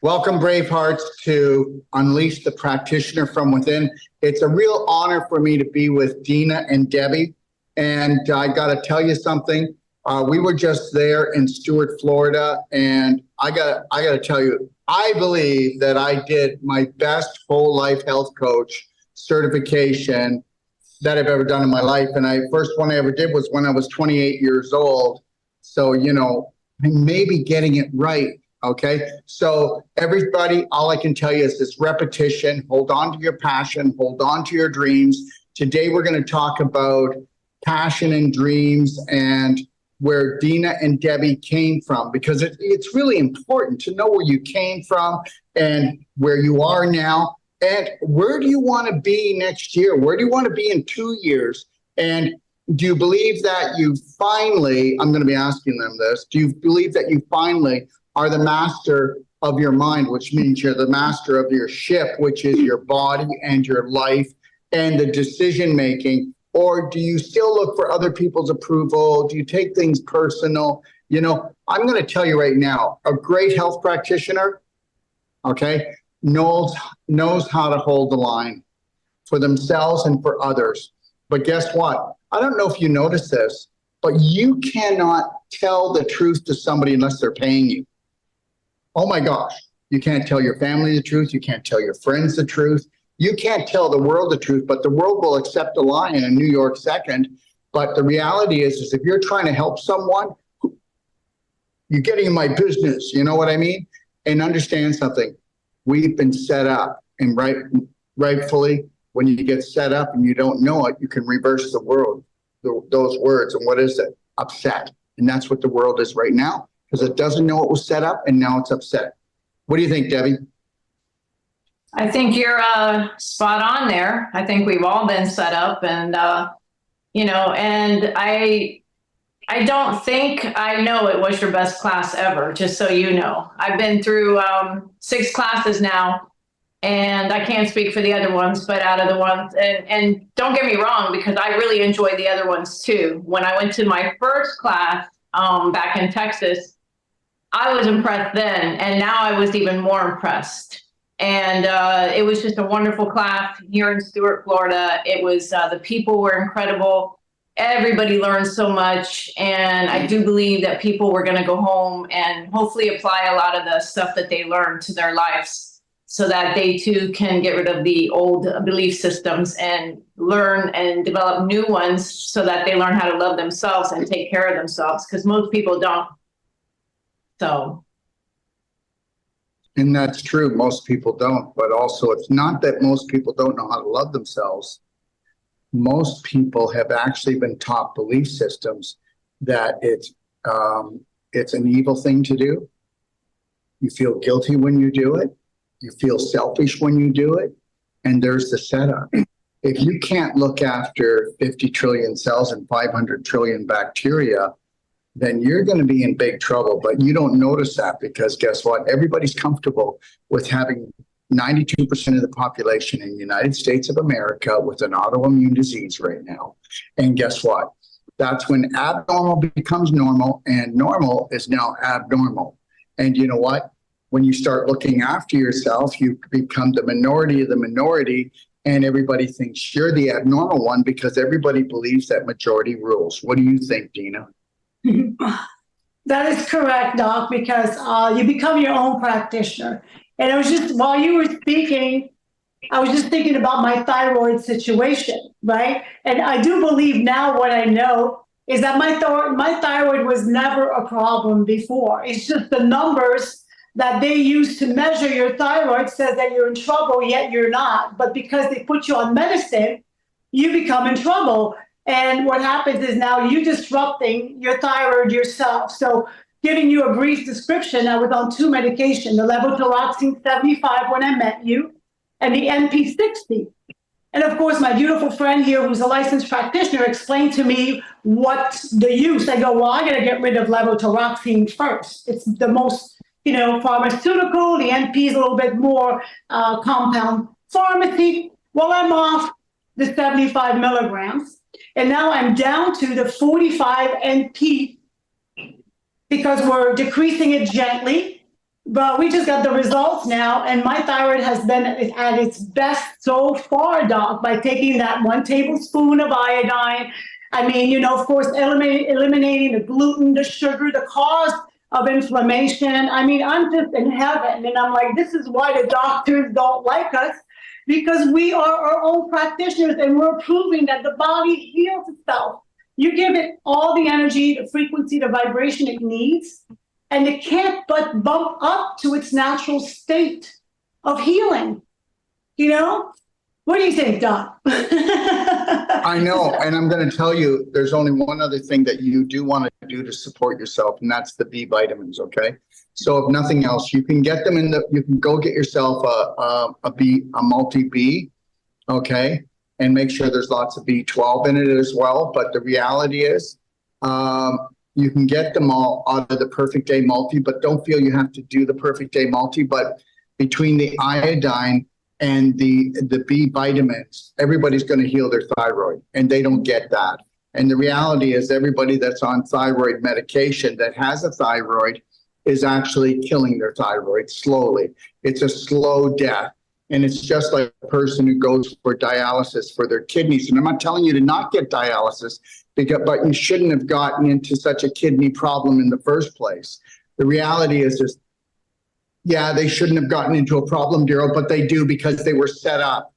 Welcome, Bravehearts, to Unleash the Practitioner from Within. It's a real honor for me to be with Dina and Debbie. And I got to tell you something. We were just there in Stuart, Florida, and I got to tell you, I believe that I did my best whole life health coach certification that I've ever done in my life. And first one I ever did was when I was 28 years old. So, I may be getting it right. Okay. So everybody, all I can tell you is this repetition, hold on to your passion, hold on to your dreams. Today, we're going to talk about passion and dreams and where Dina and Debbie came from, because it's really important to know where you came from and where you are now. And where do you want to be next year? Where do you want to be in 2 years? And do you believe that you finally, I'm going to be asking them this, do you believe that you finally are the master of your mind, which means you're the master of your ship, which is your body and your life and the decision making? Or do you still look for other people's approval? Do you take things personal? I'm going to tell you right now, a great health practitioner, okay, knows how to hold the line for themselves and for others. But guess what? I don't know if you notice this, but you cannot tell the truth to somebody unless they're paying you. Oh my gosh, you can't tell your family the truth. You can't tell your friends the truth. You can't tell the world the truth, but the world will accept a lie in a New York second. But the reality is if you're trying to help someone, you're getting in my business, you know what I mean? And understand something. We've been set up, and rightfully, when you get set up and you don't know it, you can reverse the world, those words. And what is it? Upset. And that's what the world is right now, because it doesn't know it was set up and now it's upset. What do you think, Debbie? I think you're spot on there. I think we've all been set up, and and I don't think I know it was your best class ever, just so you know. I've been through 6 classes now, and I can't speak for the other ones, but out of the ones, and don't get me wrong, because I really enjoy the other ones too. When I went to my first class back in Texas, I was impressed then, and now I was even more impressed. And it was just a wonderful class here in Stuart, Florida. It was, the people were incredible. Everybody learned so much. And I do believe that people were going to go home and hopefully apply a lot of the stuff that they learned to their lives so that they too can get rid of the old belief systems and learn and develop new ones so that they learn how to love themselves and take care of themselves, because most people don't. So. And that's true. Most people don't. But also, it's not that most people don't know how to love themselves. Most people have actually been taught belief systems that it's an evil thing to do. You feel guilty when you do it. You feel selfish when you do it. And there's the setup. If you can't look after 50 trillion cells and 500 trillion bacteria, then you're going to be in big trouble. But you don't notice that, because guess what? Everybody's comfortable with having 92% of the population in the United States of America with an autoimmune disease right now. And guess what? That's when abnormal becomes normal, and normal is now abnormal. And you know what? When you start looking after yourself, you become the minority of the minority, and everybody thinks you're the abnormal one because everybody believes that majority rules. What do you think, Dina? That is correct, Doc, because you become your own practitioner. And it was just, while you were speaking, I was just thinking about my thyroid situation, right? And I do believe now what I know is that my thyroid was never a problem before. It's just the numbers that they use to measure your thyroid says that you're in trouble, yet you're not. But because they put you on medicine, you become in trouble. And what happens is now you're disrupting your thyroid yourself. So giving you a brief description, I was on 2 medications, the levothyroxine 75 when I met you, and the NP 60. And of course, my beautiful friend here, who's a licensed practitioner, explained to me what the use. I go, well, I got to get rid of levothyroxine first. It's the most, pharmaceutical. The NP is a little bit more compound pharmacy. Well, I'm off the 75 milligrams. And now I'm down to the 45 NP because we're decreasing it gently. But we just got the results now, and my thyroid has been at its best so far, Doc, by taking that 1 tablespoon of iodine. I mean, you know, of course, eliminating the gluten, the sugar, the cause of inflammation. I mean, I'm just in heaven, and I'm like, this is why the doctors don't like us, because we are our own practitioners, and we're proving that the body heals itself. You give it all the energy, the frequency, the vibration it needs, and it can't but bump up to its natural state of healing. You know? What do you think, Doc? I know, and I'm going to tell you, there's only one other thing that you do want to do to support yourself, and that's the B vitamins. Okay, so if nothing else, you can get them you can go get yourself a multi B, okay, and make sure there's lots of B12 in it as well. But the reality is, you can get them all out of the Perfect Day Multi, but don't feel you have to do the Perfect Day Multi. But between the iodine and the B vitamins, everybody's going to heal their thyroid, and they don't get that. And the reality is everybody that's on thyroid medication that has a thyroid is actually killing their thyroid slowly. It's a slow death. And it's just like a person who goes for dialysis for their kidneys. And I'm not telling you to not get dialysis, but you shouldn't have gotten into such a kidney problem in the first place. The reality is yeah, they shouldn't have gotten into a problem, Daryl, but they do because they were set up.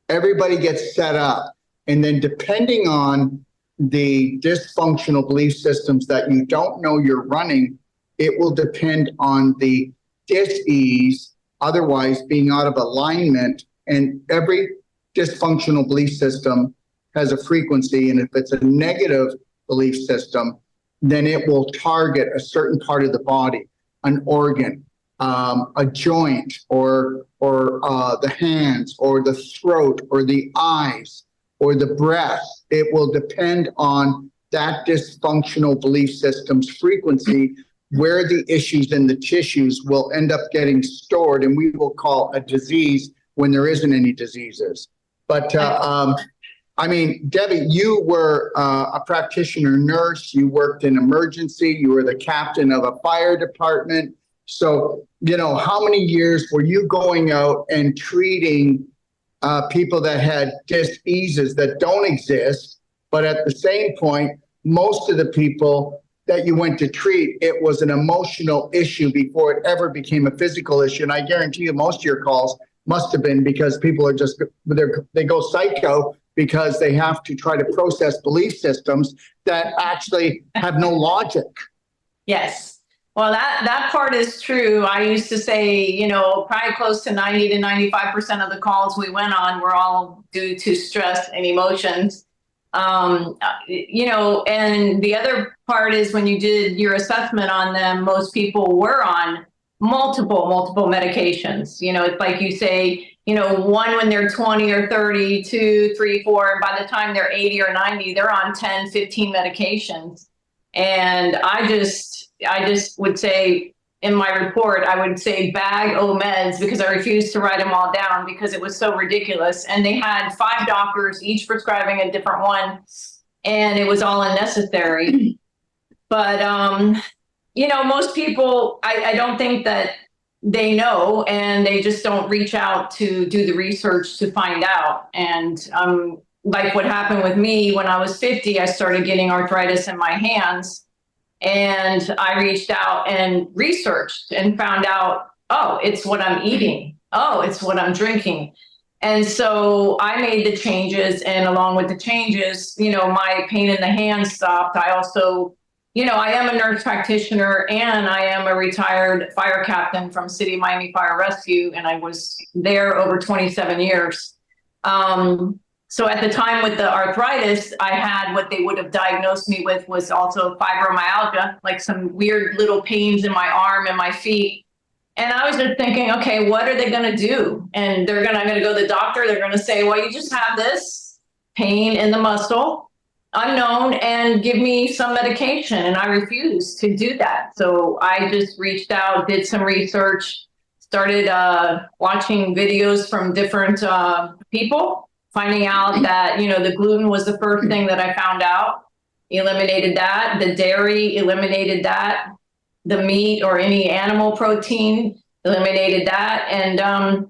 Everybody gets set up. And then depending on the dysfunctional belief systems that you don't know you're running, it will depend on the dis-ease, otherwise being out of alignment. And every dysfunctional belief system has a frequency. And if it's a negative belief system, then it will target a certain part of the body, an organ, a joint, or the hands, or the throat, or the eyes, or the breath. It will depend on that dysfunctional belief system's frequency, where the issues in the tissues will end up getting stored, and we will call a disease when there isn't any diseases. But I mean, Debbie, you were a practitioner nurse. You worked in emergency. You were the captain of a fire department. So, you know, how many years were you going out and treating people that had dis-eases that don't exist? But at the same point, most of the people that you went to treat, it was an emotional issue before it ever became a physical issue. And I guarantee you most of your calls must have been because people are just, they go psycho because they have to try to process belief systems that actually have no logic. Yes. Well, that part is true. I used to say, you know, probably close to 90 to 95% of the calls we went on were all due to stress and emotions. You know, and the other part is when you did your assessment on them, most people were on multiple medications. You know, it's like you say, you know, one when they're 20 or 30, 2, 3, 4, and by the time they're 80 or 90, they're on 10, 15 medications. And I just would say in my report, I would say bag o' meds, because I refused to write them all down because it was so ridiculous. And they had 5 doctors, each prescribing a different one, and it was all unnecessary. But, you know, most people, I don't think that they know, and they just don't reach out to do the research to find out. And like what happened with me when I was 50, I started getting arthritis in my hands. And I reached out and researched and found out, oh, it's what I'm eating. Oh, it's what I'm drinking. And so I made the changes, and along with the changes, you know, my pain in the hands stopped. I also, you know, I am a nurse practitioner, and I am a retired fire captain from City of Miami Fire Rescue, and I was there over 27 years. So at the time with the arthritis, I had what they would have diagnosed me with was also fibromyalgia, like some weird little pains in my arm and my feet. And I was just thinking, okay, what are they going to do? And I'm going to go to the doctor. They're going to say, well, you just have this pain in the muscle, unknown, and give me some medication. And I refused to do that. So I just reached out, did some research, started watching videos from different people, finding out that, you know, the gluten was the first thing that I found out, eliminated that. The dairy, eliminated that. the meat or any animal protein, eliminated that. And,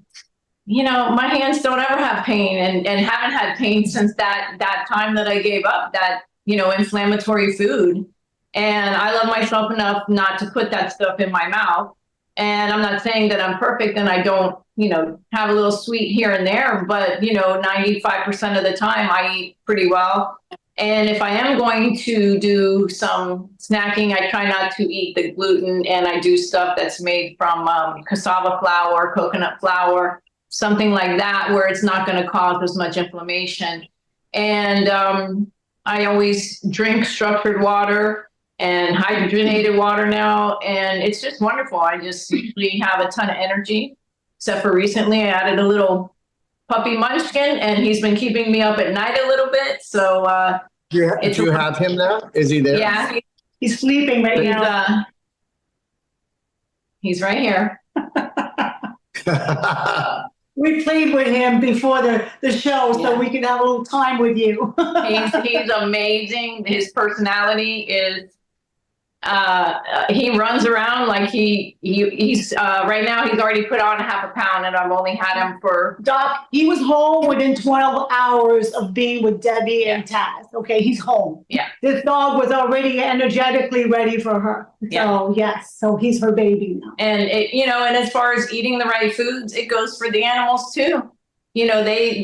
you know, my hands don't ever have pain and haven't had pain since that time that I gave up that, you know, inflammatory food. And I love myself enough not to put that stuff in my mouth. And I'm not saying that I'm perfect and I don't, you know, have a little sweet here and there, but, you know, 95% of the time I eat pretty well. And if I am going to do some snacking, I try not to eat the gluten, and I do stuff that's made from cassava flour, coconut flour, something like that, where it's not going to cause as much inflammation. And I always drink structured water and hydrogenated water now, and it's just wonderful. I just usually have a ton of energy, except for recently I added a little puppy munchkin, and he's been keeping me up at night a little bit. So Do you have him there? Is he there? Yeah, He's sleeping right now. He's right here. We played with him before the show, so we could have a little time with you. He's amazing. His personality is, he runs around like he's right now he's already put on 1/2 pound, and I've only had him for. Doc, he was home within 12 hours of being with Debbie and Taz. Okay, he's home. Yeah. This dog was already energetically ready for her. So yes, so he's her baby now. And it, you know, and as far as eating the right foods, it goes for the animals too. You know, they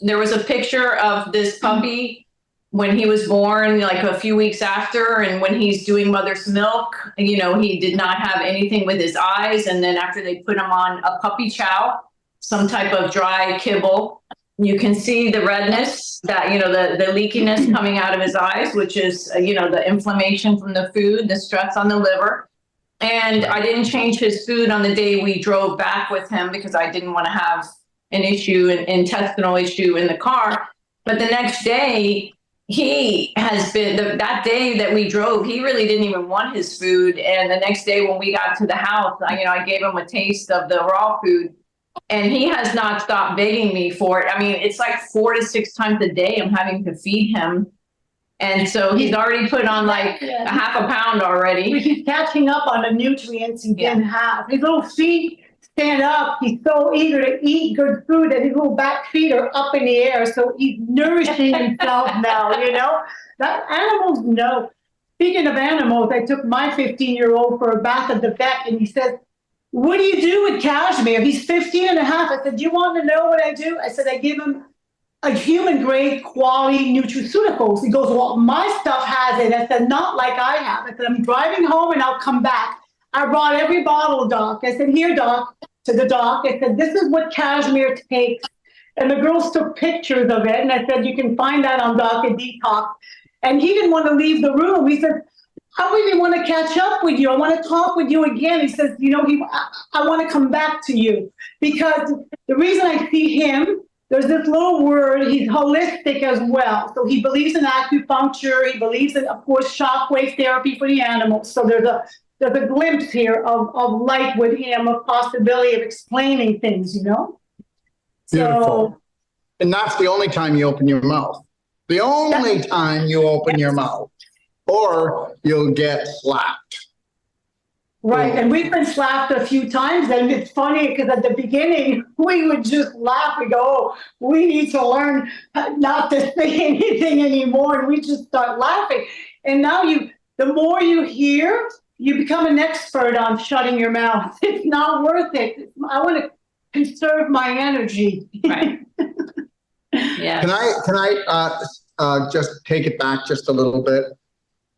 there was a picture of this puppy when he was born, like a few weeks after, and when he's doing mother's milk, you know, he did not have anything with his eyes. And then after they put him on a puppy chow, some type of dry kibble, you can see the redness, that, you know, the leakiness coming out of his eyes, which is, you know, the inflammation from the food, the stress on the liver. And I didn't change his food on the day we drove back with him because I didn't want to have an issue, an intestinal issue in the car. But the next day, he has been, that day that we drove, he really didn't even want his food. And the next day when we got to the house, you know, I gave him a taste of the raw food, and he has not stopped begging me for it. I mean, it's like 4 to 6 times a day I'm having to feed him. And so he's already put on like 1/2 pound already. He's catching up on the nutrients he didn't have. His little feet stand up. He's so eager to eat good food that his little back feet are up in the air. So he's nourishing himself now, you know? That animals know. Speaking of animals, I took my 15-year-old for a bath at the vet, and he says, "What do you do with Cashmere?" He's 15 and a half. I said, "Do you want to know what I do?" I said, "I give him a human-grade quality nutraceuticals." He goes, "Well, my stuff has it." I said, "Not like I have." I said, "I'm driving home and I'll come back." I brought every bottle, Doc. I said, "Here, Doc," to the doc. I said, "This is what Cashmere takes." And the girls took pictures of it. And I said, "You can find that on Doc and Detox." And he didn't want to leave the room. He said, "I really want to catch up with you. I want to talk with you again." He says, "You know, I want to come back to you." Because the reason I see him, there's this little word, he's holistic as well. So he believes in acupuncture. He believes in, of course, shockwave therapy for the animals. So there's a glimpse here of light with him, a possibility of explaining things, you know? Beautiful. So, and that's the only time you open your mouth. The only time you open your mouth, or you'll get slapped. right, and we've been slapped a few times, and it's funny because at the beginning, we would just laugh. We go, "Oh, we need to learn not to say anything anymore," and we just start laughing. And now the more you hear, you become an expert on shutting your mouth. It's not worth it. I want to conserve my energy. Right. Yeah. Can I just take it back just a little bit?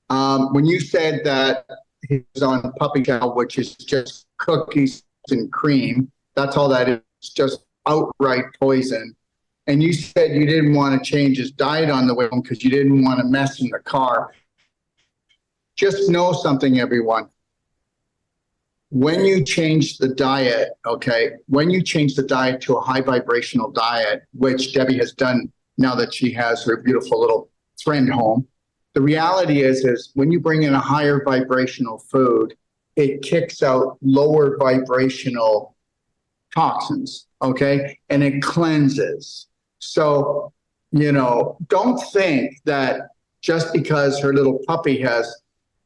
When you said that he was on puppy chow, which is just cookies and cream, that's all that is, just outright poison. And you said you didn't want to change his diet on the way home because you didn't want to mess in the car. Just know something, everyone. When you change the diet, okay, when you change the diet to a high vibrational diet, which Debbie has done now that she has her beautiful little friend home, the reality is when you bring in a higher vibrational food, it kicks out lower vibrational toxins, okay, and it cleanses. So, you know, don't think that just because her little puppy has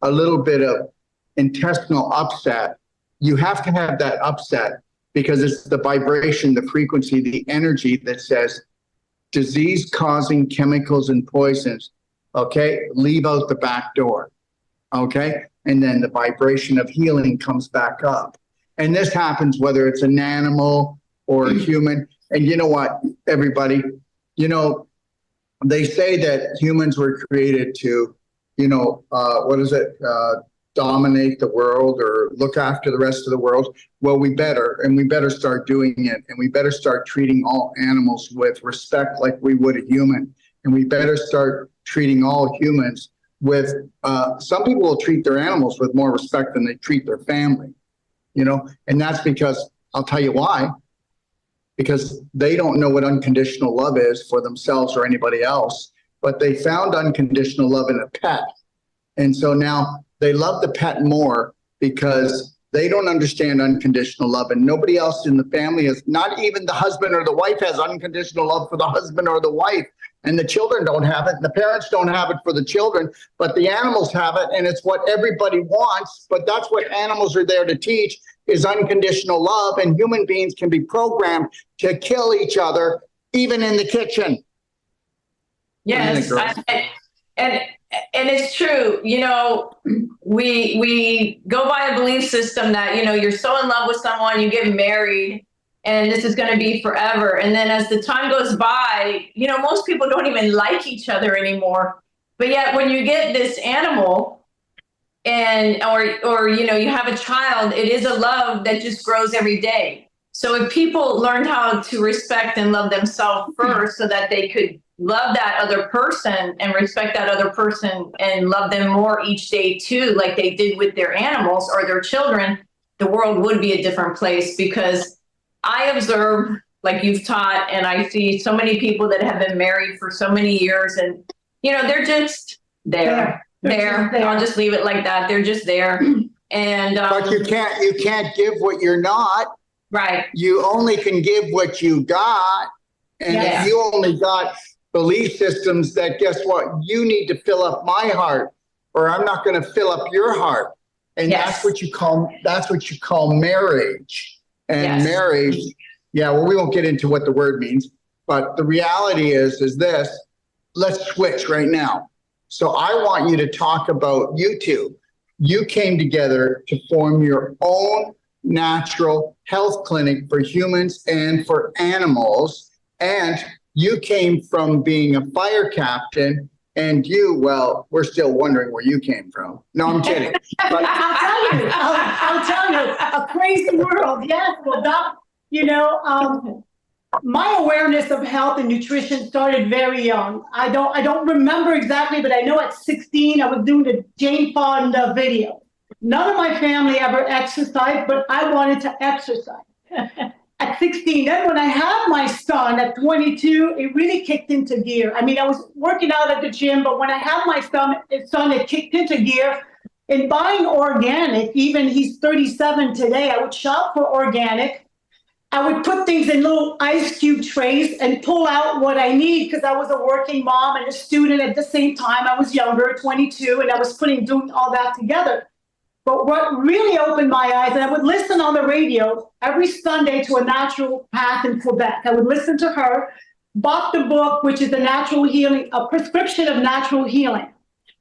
a little bit of intestinal upset, you have to have that upset because it's the vibration, the frequency, the energy that says disease-causing chemicals and poisons, okay, leave out the back door, okay? And then the vibration of healing comes back up. And this happens whether it's an animal or a human. And you know what, everybody, you know, they say that humans were created to, you know, dominate the world or look after the rest of the world. Well, we better start doing it. And we better start treating all animals with respect like we would a human. And we better start treating all humans with, some people will treat their animals with more respect than they treat their family, you know, and that's because, I'll tell you why, because they don't know what unconditional love is for themselves or anybody else, but they found unconditional love in a pet. And so now they love the pet more because they don't understand unconditional love, and nobody else in the family is, not even the husband or the wife has unconditional love for the husband or the wife. And the children don't have it, and the parents don't have it for the children, but the animals have it, and it's what everybody wants. But that's what animals are there to teach, is unconditional love, and human beings can be programmed to kill each other, even in the kitchen. Yes, and it's true. You know, we go by a belief system that, you know, you're so in love with someone, you get married, and this is going to be forever. And then as the time goes by, you know, most people don't even like each other anymore. But yet when you get this animal and, or, you know, you have a child, it is a love that just grows every day. So if people learned how to respect and love themselves first so that they could love that other person and respect that other person and love them more each day too, like they did with their animals or their children, the world would be a different place. Because I observe, like you've taught, and I see so many people that have been married for so many years, and, you know, they're just there. I'll just leave it like that. They're just there. And but you can't give what you're not. Right. You only can give what you got. And if you only got belief systems that, guess what, you need to fill up my heart, or I'm not going to fill up your heart. And that's what you call marriage. And marriage, well, we won't get into what the word means, but the reality is this: let's switch right now. So I want you to talk about you two. You came together to form your own natural health clinic for humans and for animals. And you came from being a fire captain, and well, we're still wondering where you came from. No, I'm kidding. But I'll tell you, a crazy world. Yes, well, Doc, you know, my awareness of health and nutrition started very young. I don't remember exactly, but I know at 16 I was doing the Jane Fonda video. None of my family ever exercised, but I wanted to exercise. At 16, then when I had my son at 22, it really kicked into gear. I mean, I was working out at the gym, but when I had my son, it kicked into gear. In buying organic, even he's 37 today, I would shop for organic. I would put things in little ice cube trays and pull out what I need, because I was a working mom and a student at the same time. I was younger, 22, and I was doing all that together. But what really opened my eyes, and I would listen on the radio every Sunday to a naturopath in Quebec. I would listen to her, bought the book, which is a prescription of natural healing.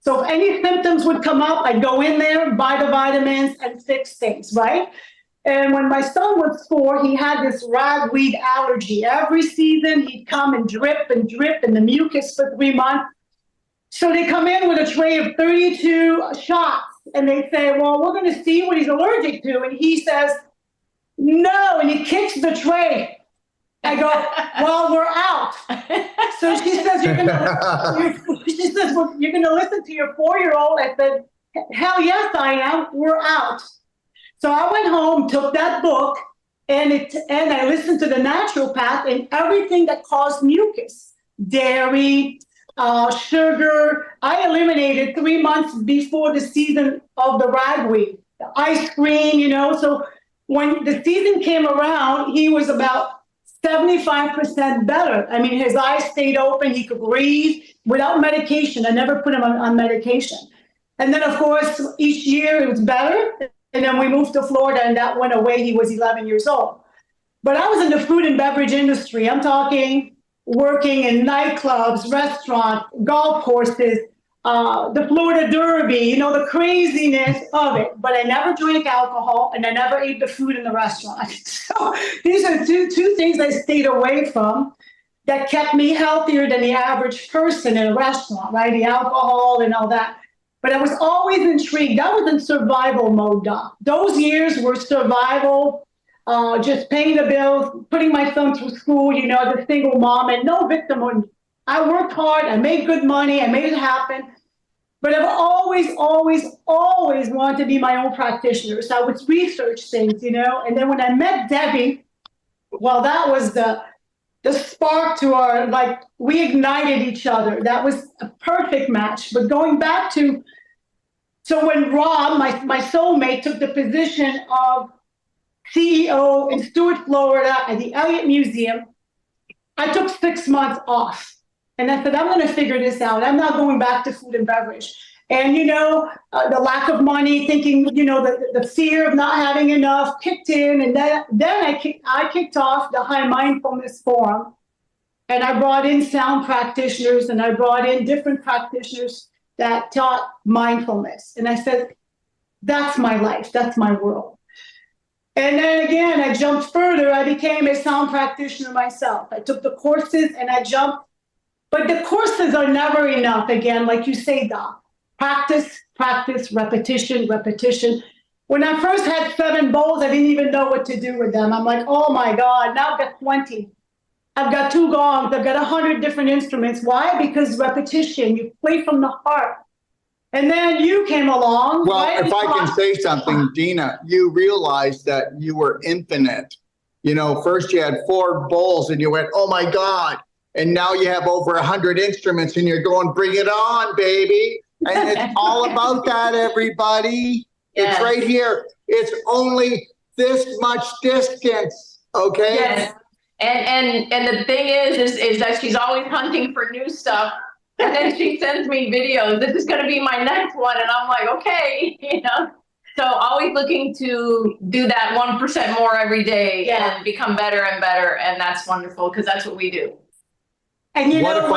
So if any symptoms would come up, I'd go in there, buy the vitamins, and fix things, right? And when my son was 4, he had this ragweed allergy. Every season, he'd come and drip and the mucus for 3 months. So they come in with a tray of 32 shots. And they say, well, we're going to see what he's allergic to. And he says, no, and he kicks the tray. I go, well, we're out. So she says, you're going to listen to your 4-year-old. I said, hell yes, I am. We're out. So I went home, took that book, and I listened to the naturopath, and everything that caused mucus, dairy, sugar, I eliminated 3 months before the season of the ragweed, the ice cream, you know. So when the season came around, he was about 75% better. I mean, his eyes stayed open. He could breathe without medication. I never put him on medication. And then, of course, each year it was better. And then we moved to Florida, and that went away. He was 11 years old. But I was in the food and beverage industry. I'm talking working in nightclubs, restaurants, golf courses, the Florida Derby, you know, the craziness of it. But I never drank alcohol, and I never ate the food in the restaurant. So these are two things I stayed away from that kept me healthier than the average person in a restaurant, right? The alcohol and all that. But I was always intrigued. I was in survival mode, Doc. Those years were survival, just paying the bills, putting my son through school, you know, as a single mom, and no victimhood. I worked hard. I made good money. I made it happen. But I've always wanted to be my own practitioner. So I would research things, you know. And then when I met Debbie, well, that was the spark to our, like, we ignited each other. That was a perfect match. But going back to, so when Rob, my soulmate, took the position of CEO in Stuart, Florida at the Elliott Museum, I took 6 months off. And I said, I'm going to figure this out. I'm not going back to food and beverage. And, you know, the lack of money, thinking, you know, the fear of not having enough kicked in. And then I kicked off the High Mindfulness Forum. And I brought in sound practitioners, and I brought in different practitioners that taught mindfulness. And I said, that's my life. That's my world. And then again, I jumped further. I became a sound practitioner myself. I took the courses and I jumped. But the courses are never enough. Again, like you say, Doc, practice, practice, repetition, repetition. When I first had 7 bowls, I didn't even know what to do with them. I'm like, oh my God, now I've got 20. I've got 2 gongs. I've got 100 different instruments. Why? Because repetition, you play from the heart. And then you came along. Well, right? if I can say something, Dina, you realized that you were infinite. You know, first you had 4 bowls and you went, oh my God. And now you have over 100 instruments and you're going, bring it on, baby. And it's all about that, everybody. Yes. It's right here. It's only this much distance, okay? Yes. And the thing is that she's always hunting for new stuff. And then she sends me videos. This is going to be my next one. And I'm like, okay, you know. So always looking to do that 1% more every day and become better and better. And that's wonderful because that's what we do. And you what know, if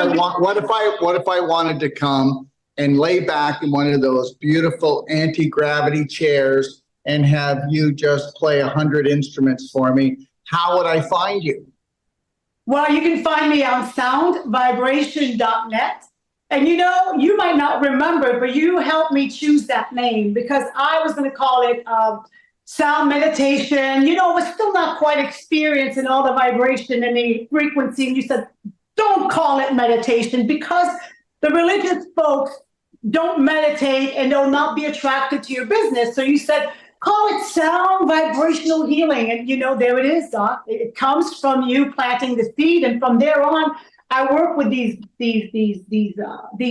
I wanted to come and lay back in one of those beautiful anti-gravity chairs and have you just play 100 instruments for me? How would I find you? Well, you can find me on soundvibration.net. And you know, you might not remember, but you helped me choose that name because I was going to call it sound meditation. You know, I was still not quite experienced in all the vibration and the frequency. And you said, don't call it meditation because the religious folks don't meditate and they'll not be attracted to your business. So you said, call it sound vibrational healing. And you know, there it is, Doc. It comes from you planting the seed. And from there on, I work with these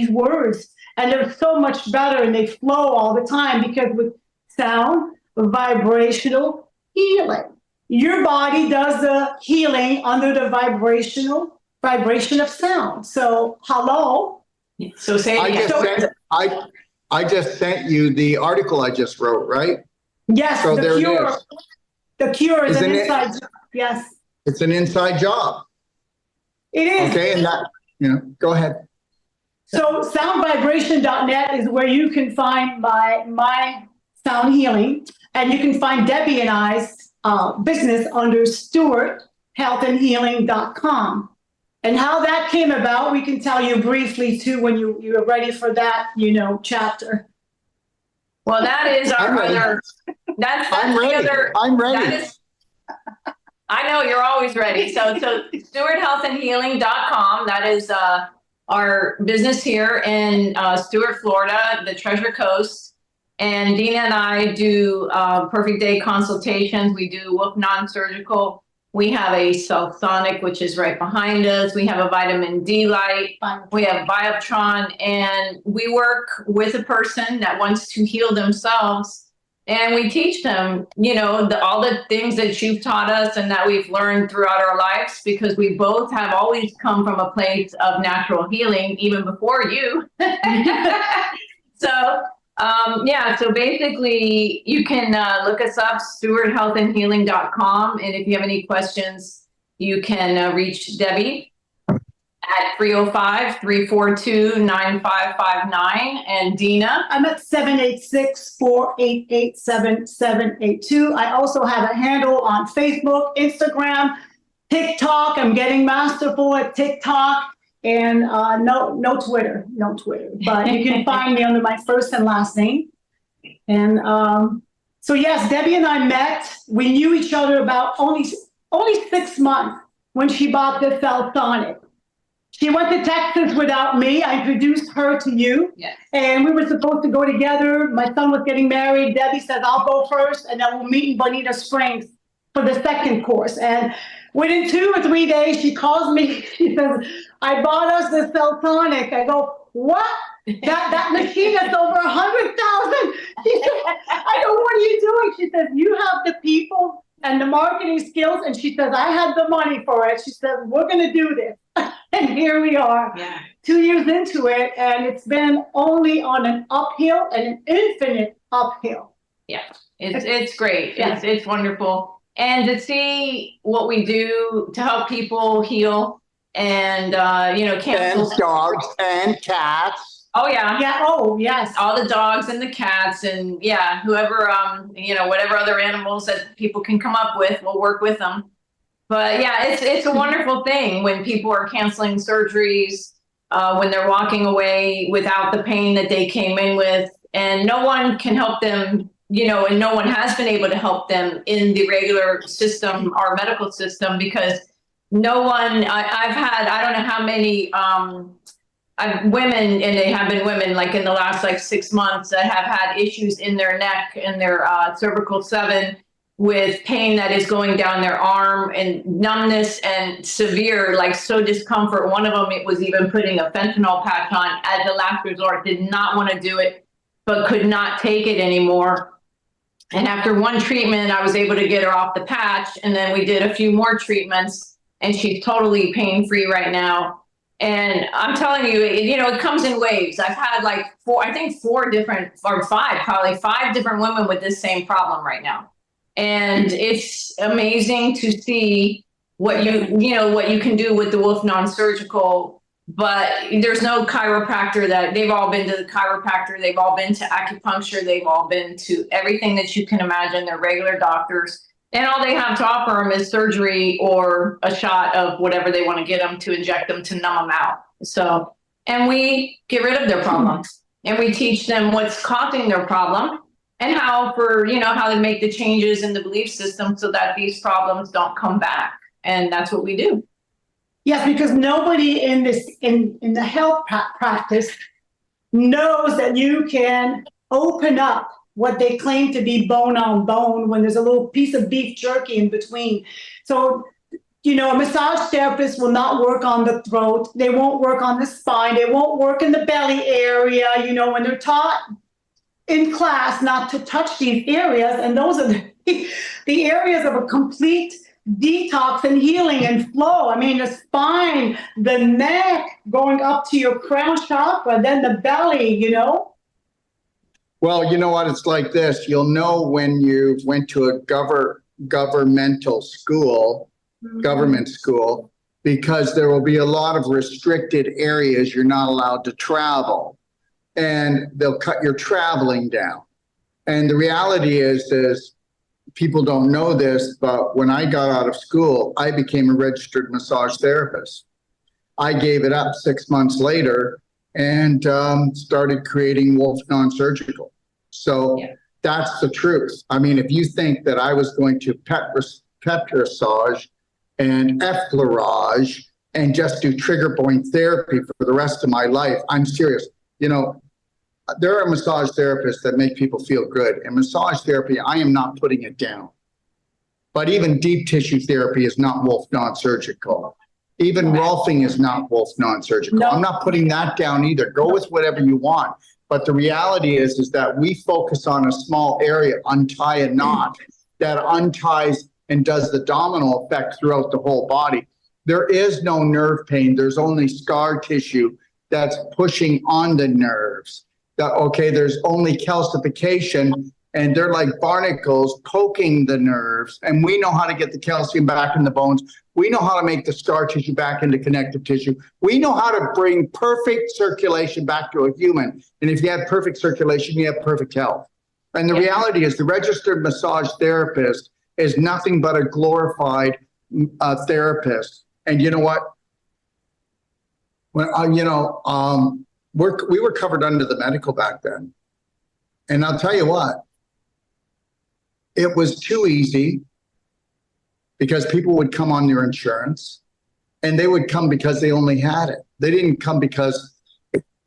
words, and they're so much better and they flow all the time because with sound vibrational healing, your body does the healing under the vibration of sound. So hello. So say I just sent you the article I just wrote, right? Yes, so the cure. The cure is an inside job. Yes. It's an inside job. It is. Okay, and that, you know, go ahead. So soundvibration.net is where you can find my sound healing, and you can find Debbie and I's business under StuartHealthandHealing.com. And how that came about, we can tell you briefly too when you're ready for that, you know, chapter. Well, that is our other. That's I'm ready. The other. I'm ready. That is, I know you're always ready. So StuartHealthandHealing.com. That is our business here in Stuart, Florida, the Treasure Coast. And Dina and I do perfect day consultations. We do Wolf non-surgical. We have a Cellsonic, which is right behind us. We have a vitamin D light. We have Biotron, and we work with a person that wants to heal themselves. And we teach them, you know, all the things that you've taught us and that we've learned throughout our lives, because we both have always come from a place of natural healing, even before you. So Yeah, so basically you can look us up, stewardhealthandhealing.com. And if you have any questions, you can reach Debbie at 305-342-9559 and Dina. I'm at 786-488-7782. I also have a handle on Facebook, Instagram, TikTok. I'm getting masterful at TikTok, and no Twitter, but you can find me under my first and last name. And so yes, Debbie and I met. We knew each other about only 6 months when she bought the Feltonic. She went to Texas without me. I introduced her to you. Yes. And we were supposed to go together. My son was getting married. Debbie said, I'll go first, and then we'll meet in Bonita Springs for the second course. And within 2 or 3 days, she calls me. She says, I bought us the Feltonic. I go, what? That machine that's over 100,000. She said, I go, what are you doing? She says, you have the people and the marketing skills. And she says, I had the money for it. She said, we're going to do this. And here we are, 2 years into it, and it's been only on an uphill and an infinite uphill. Yeah, it's great. Yeah. It's wonderful. And to see what we do to help people heal and, cancel. And dogs and cats. Oh, yeah. Yeah. Oh, yes. All the dogs and the cats and, whoever, whatever other animals that people can come up with, we'll work with them. But yeah, it's a wonderful thing when people are canceling surgeries, when they're walking away without the pain that they came in with, and no one can help them, and no one has been able to help them in the regular system, our medical system, because no one, I've had, I don't know how many women, and they have been women like in the last 6 months that have had issues in their neck and their cervical 7 with pain that is going down their arm and numbness and severe, so discomfort. One of them, it was even putting a fentanyl patch on as a last resort, did not want to do it, but could not take it anymore. And after one treatment, I was able to get her off the patch. And then we did a few more treatments and she's totally pain-free right now. And I'm telling you, it comes in waves. I've had 4 different, or 5, probably 5 different women with this same problem right now. And it's amazing to see what what you can do with the Wolf Non-Surgical, but there's no chiropractor that they've all been to the chiropractor. They've all been to acupuncture. They've all been to everything that you can imagine. They're regular doctors. And all they have to offer them is surgery or a shot of whatever they want to get them to inject them to numb them out. So, and we get rid of their problems and we teach them what's causing their problem and how how to make the changes in the belief system so that these problems don't come back. And that's what we do. Yes, because nobody in the health practice knows that you can open up what they claim to be bone on bone when there's a little piece of beef jerky in between. So, a massage therapist will not work on the throat. They won't work on the spine. They won't work in the belly area, when they're taught in class not to touch these areas. And those are the areas of a complete detox and healing and flow. I mean, the spine, the neck, going up to your crown chakra, then the belly, Well, you know what? It's like this. You'll know when you went to a governmental school, government school, because there will be a lot of restricted areas you're not allowed to travel. And they'll cut your traveling down. And the reality is people don't know this, but when I got out of school, I became a registered massage therapist. I gave it up 6 months later and started creating Wolf Non-Surgical. So that's the truth. I mean, if you think that I was going to pet massage and effleurage and just do trigger point therapy for the rest of my life, I'm serious. There are massage therapists that make people feel good. And massage therapy, I am not putting it down. But even deep tissue therapy is not Wolf Non-Surgical. Even Rolfing is not Wolf Non-Surgical. No. I'm not putting that down either. Go with whatever you want. But the reality is that we focus on a small area, untie a knot that unties and does the domino effect throughout the whole body. There is no nerve pain. There's only scar tissue that's pushing on the nerves. that, okay, there's only calcification and they're like barnacles poking the nerves. And we know how to get the calcium back in the bones. We know how to make the scar tissue back into connective tissue. We know how to bring perfect circulation back to a human. And if you have perfect circulation, you have perfect health. And the reality is the registered massage therapist is nothing but a glorified therapist. And you know what? When we were covered under the medical back then. And I'll tell you what, it was too easy because people would come on their insurance and they would come because they only had it. They didn't come because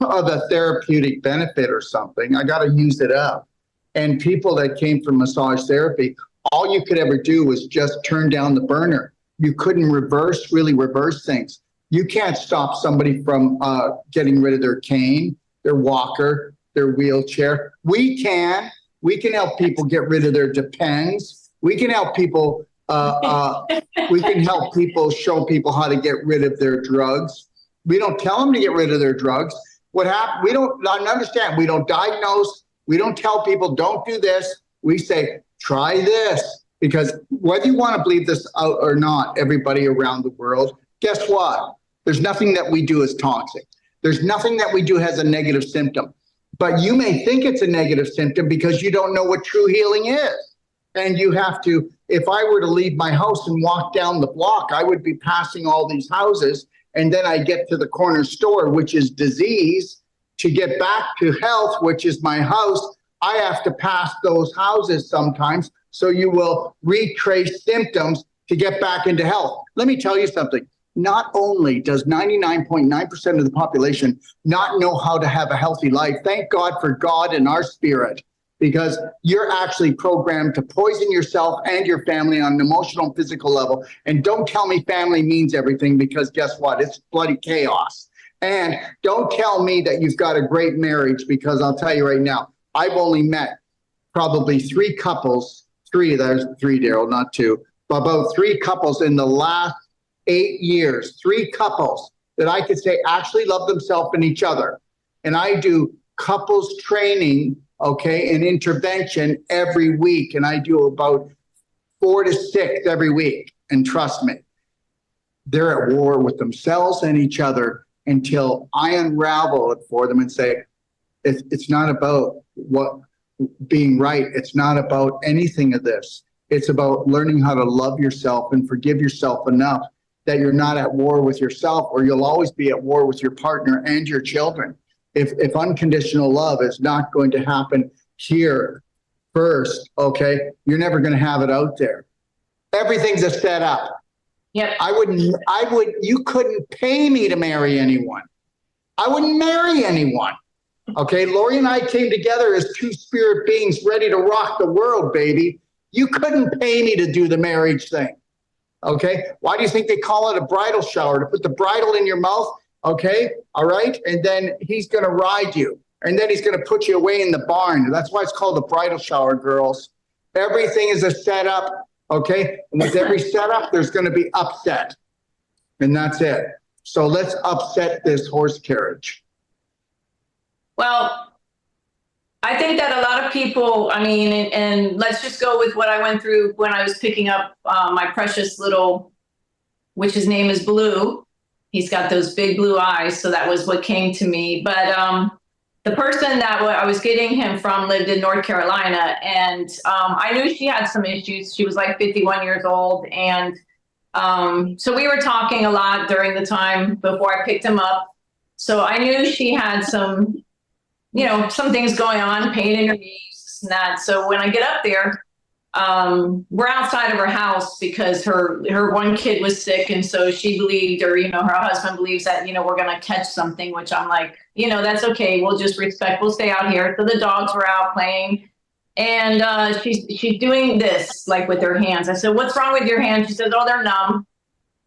of a therapeutic benefit or something. I got to use it up. And people that came from massage therapy, all you could ever do was just turn down the burner. You couldn't really reverse things. You can't stop somebody from getting rid of their cane, their walker, their wheelchair. We can help people get rid of their depends. We can help people. Show people how to get rid of their drugs. We don't tell them to get rid of their drugs. What happened? We don't understand. We don't diagnose. We don't tell people don't do this. We say try this, because whether you want to believe this out or not, everybody around the world, guess what? There's nothing that we do is toxic. There's nothing that we do has a negative symptom. But you may think it's a negative symptom because you don't know what true healing is. And you have to, if I were to leave my house and walk down the block, I would be passing all these houses. And then I get to the corner store, which is disease. To get back to health, which is my house, I have to pass those houses sometimes. So you will retrace symptoms to get back into health. Let me tell you something. Not only does 99.9% of the population not know how to have a healthy life, thank God for God and our spirit, because you're actually programmed to poison yourself and your family on an emotional and physical level. And don't tell me family means everything, because guess what? It's bloody chaos. And don't tell me that you've got a great marriage, because I'll tell you right now, I've only met probably three couples, there's three, Daryl, not two, but about three couples in the last 8 years, three couples that I could say actually love themselves and each other. And I do couples training, okay, and intervention every week. And I do about 4 to 6 every week. And trust me, they're at war with themselves and each other until I unravel it for them and say, it's not about what being right. It's not about anything of this. It's about learning how to love yourself and forgive yourself enough that you're not at war with yourself, or you'll always be at war with your partner and your children. If unconditional love is not going to happen here first, okay, you're never going to have it out there. Everything's a setup. Yep. You couldn't pay me to marry anyone. I wouldn't marry anyone. Okay, Lori and I came together as two spirit beings ready to rock the world, baby. You couldn't pay me to do the marriage thing. Okay, why do you think they call it a bridal shower? To put the bridle in your mouth, okay, all right? And then he's going to ride you. And then he's going to put you away in the barn. That's why it's called a bridal shower, girls. Everything is a setup, okay? And with every setup, there's going to be upset. And that's it. So let's upset this horse carriage. Well, I think that a lot of people, I mean, and let's just go with what I went through when I was picking up my precious little, which his name is Blue. He's got those big blue eyes. So that was what came to me. But the person that I was getting him from lived in North Carolina. And I knew she had some issues. She was like 51 years old. And so we were talking a lot during the time before I picked him up. So I knew she had some, you know, some things going on, pain in her knees and that. So when I get up there, we're outside of her house because her one kid was sick. And so she believed, or, you know, her husband believes that, you know, we're going to catch something, which I'm like, you know, that's okay. We'll just we'll stay out here. So the dogs were out playing, and she's doing this, like with her hands. I said, what's wrong with your hands? She says, oh, they're numb.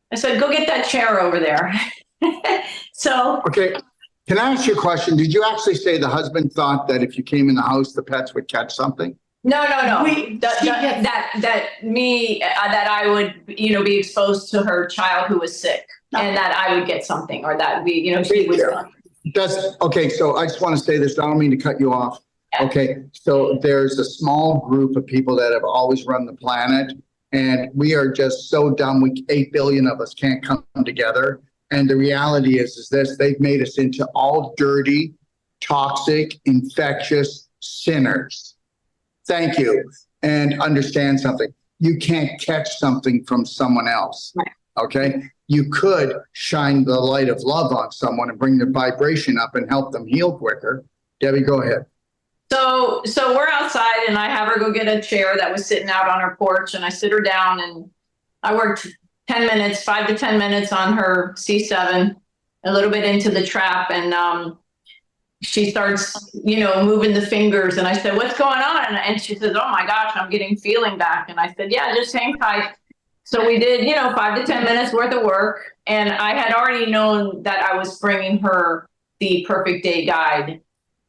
I said, go get that chair over there. So. Okay. Can I ask you a question? Did you actually say the husband thought that if you came in the house, the pets would catch something? No. That I would, you know, be exposed to her child who was sick, and that I would get something, or that we, you know, she would. Okay, so I just want to say this. I don't mean to cut you off. Okay, so there's a small group of people that have always run the planet, and we are just so dumb. 8 billion of us can't come together. And the reality is this: they've made us into all dirty, toxic, infectious sinners. Thank you. And understand something. You can't catch something from someone else. Right. Okay. You could shine the light of love on someone and bring their vibration up and help them heal quicker. Debbie, go ahead. So we're outside and I have her go get a chair that was sitting out on her porch, and I sit her down and I worked 10 minutes, 5 to 10 minutes on her C7, a little bit into the trap. And she starts, moving the fingers. And I said, what's going on? And she says, oh my gosh, I'm getting feeling back. And I said, yeah, just hang tight. So we did, 5 to 10 minutes worth of work. And I had already known that I was bringing her the Perfect Day Guide,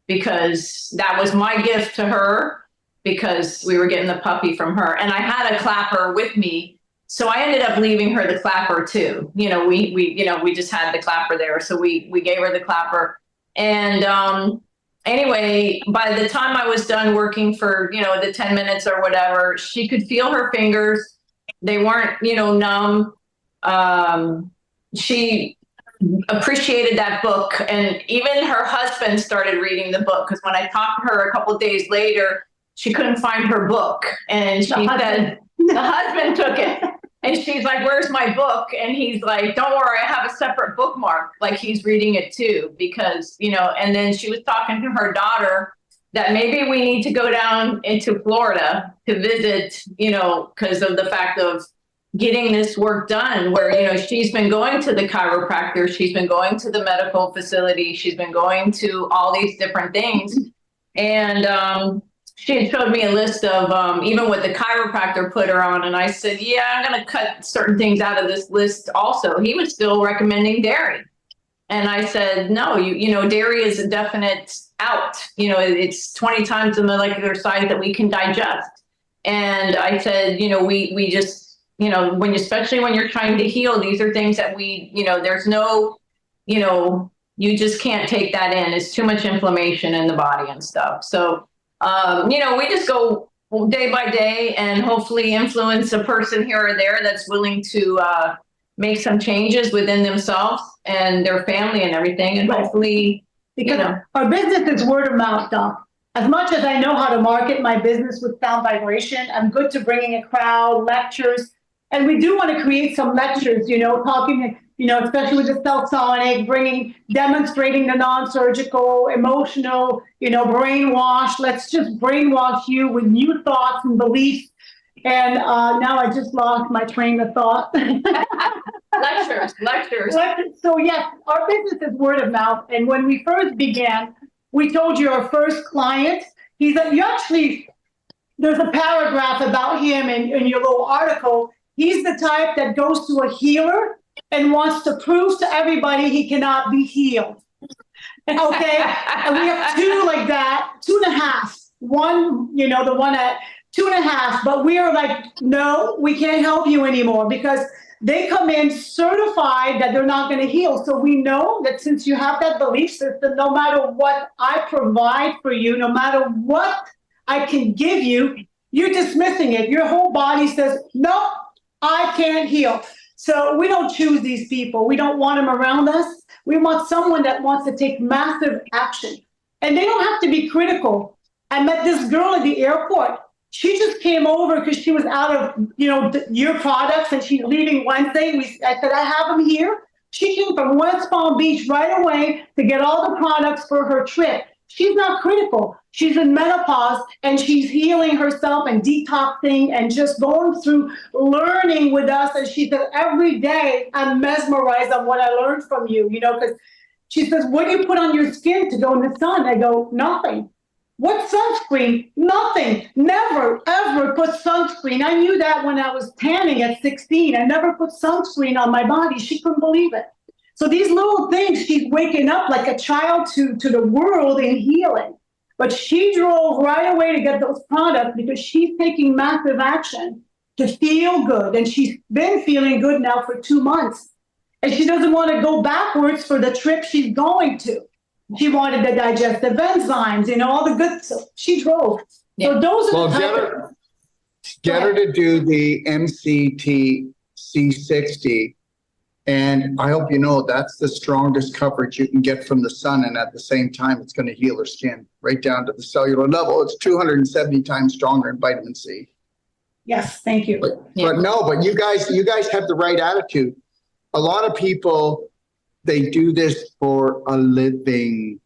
because that was my gift to her, because we were getting the puppy from her. And I had a clapper with me. So I ended up leaving her the clapper too. We just had the clapper there. So we gave her the clapper. And anyway, by the time I was done working for, the 10 minutes or whatever, she could feel her fingers. They weren't, numb. She appreciated that book. And even her husband started reading the book, because when I talked to her a couple of days later, she couldn't find her book. And she said, the husband took it. And she's like, where's my book? And he's like, don't worry, I have a separate bookmark. Like, he's reading it too, because, and then she was talking to her daughter that maybe we need to go down into Florida to visit, because of the fact of getting this work done, where, she's been going to the chiropractor, she's been going to the medical facility, she's been going to all these different things. And, she had showed me a list of even what the chiropractor put her on. And I said, yeah, I'm going to cut certain things out of this list also. He was still recommending dairy. And I said, no, dairy is a definite out. It's 20 times the molecular size that we can digest. And I said, we just, especially when you're trying to heal, these are things that there's no, you just can't take that in. It's too much inflammation in the body and stuff. So, we just go day by day and hopefully influence a person here or there that's willing to make some changes within themselves and their family and everything. And hopefully, because our business is word of mouth, Doc. As much as I know how to market my business with sound vibration, I'm good to bringing a crowd, lectures. And we do want to create some lectures, talking, especially with the Cellsonic, demonstrating the non-surgical, emotional, brainwash. Let's just brainwash you with new thoughts and beliefs. And now I just lost my train of thought. Lectures. So yes, our business is word of mouth. And when we first began, we told you our first client, there's a paragraph about him in your little article. He's the type that goes to a healer and wants to prove to everybody he cannot be healed. Okay? And we have two like that, 2.5. One, the one at 2.5, but we are like, no, we can't help you anymore, because they come in certified that they're not going to heal. So we know that since you have that belief system, no matter what I provide for you, no matter what I can give you, you're dismissing it. Your whole body says, no, I can't heal. So we don't choose these people. We don't want them around us. We want someone that wants to take massive action. And they don't have to be critical. I met this girl at the airport. She just came over because she was out of, your products, and she's leaving Wednesday. I said, I have them here. She came from West Palm Beach right away to get all the products for her trip. She's not critical. She's in menopause and she's healing herself and detoxing and just going through learning with us. And she said, every day I'm mesmerized on what I learned from you, because she says, what do you put on your skin to go in the sun? I go, nothing. What sunscreen? Nothing. Never, ever put sunscreen. I knew that when I was tanning at 16. I never put sunscreen on my body. She couldn't believe it. So these little things, she's waking up like a child to the world in healing. But she drove right away to get those products because she's taking massive action to feel good. And she's been feeling good now for 2 months. And she doesn't want to go backwards for the trip she's going to. She wanted the digestive enzymes, all the good stuff. She drove. Yeah. So those are Well, the get her to do the MCT C60. And I hope you know that's the strongest coverage you can get from the sun. And at the same time, it's going to heal her skin right down to the cellular level. It's 270 times stronger in vitamin C. Yes, thank you. But you guys have the right attitude. A lot of people, they do this for a living.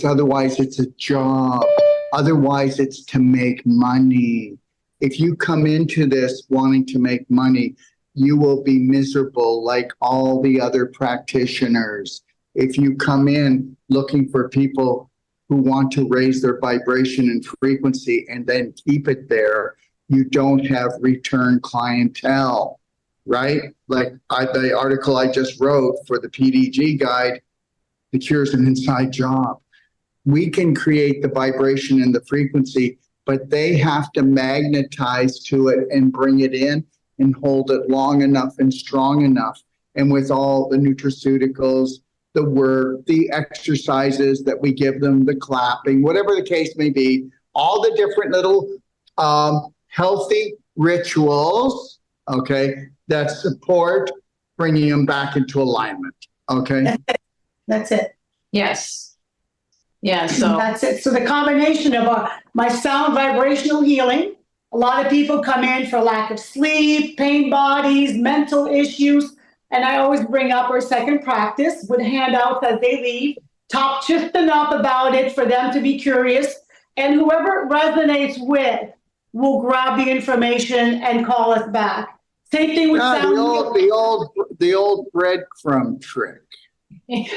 Otherwise it's a job. Otherwise it's to make money. If you come into this wanting to make money, you will be miserable like all the other practitioners. If you come in looking for people who want to raise their vibration and frequency and then keep it there, you don't have return clientele, right? Like the article I just wrote for the PDG guide, The Cure's an Inside Job. We can create the vibration and the frequency, but they have to magnetize to it and bring it in and hold it long enough and strong enough. And with all the nutraceuticals, the work, the exercises that we give them, the clapping, whatever the case may be, all the different little healthy rituals, okay, that support bringing them back into alignment, okay? That's it. Yes. Yeah, so That's it. So the combination of my sound vibrational healing, a lot of people come in for lack of sleep, pain bodies, mental issues, and I always bring up our second practice with handouts as they leave, talk just enough about it for them to be curious, and whoever it resonates with will grab the information and call us back. Same thing with sound healing. The old breadcrumb trick. The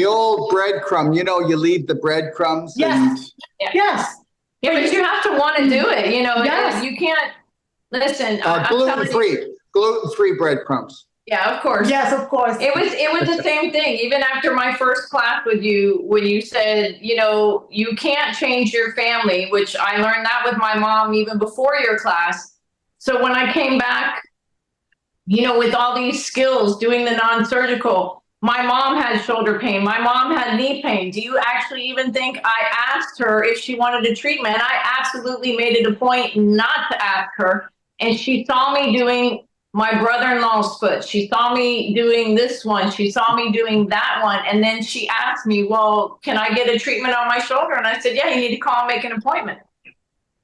old breadcrumb, you leave the breadcrumbs. Yes. Yes. Yeah, but you have to want to do it. Yes. You can't listen. Gluten-free breadcrumbs. Yeah, of course. Yes, of course. It was the same thing. Even after my first class with you, when you said, you can't change your family, which I learned that with my mom even before your class. So when I came back, with all these skills, doing the non-surgical, my mom had shoulder pain. My mom had knee pain. Do you actually even think I asked her if she wanted a treatment? I absolutely made it a point not to ask her. And she saw me doing my brother-in-law's foot. She saw me doing this one. She saw me doing that one. And then she asked me, well, can I get a treatment on my shoulder? And I said, yeah, you need to call and make an appointment.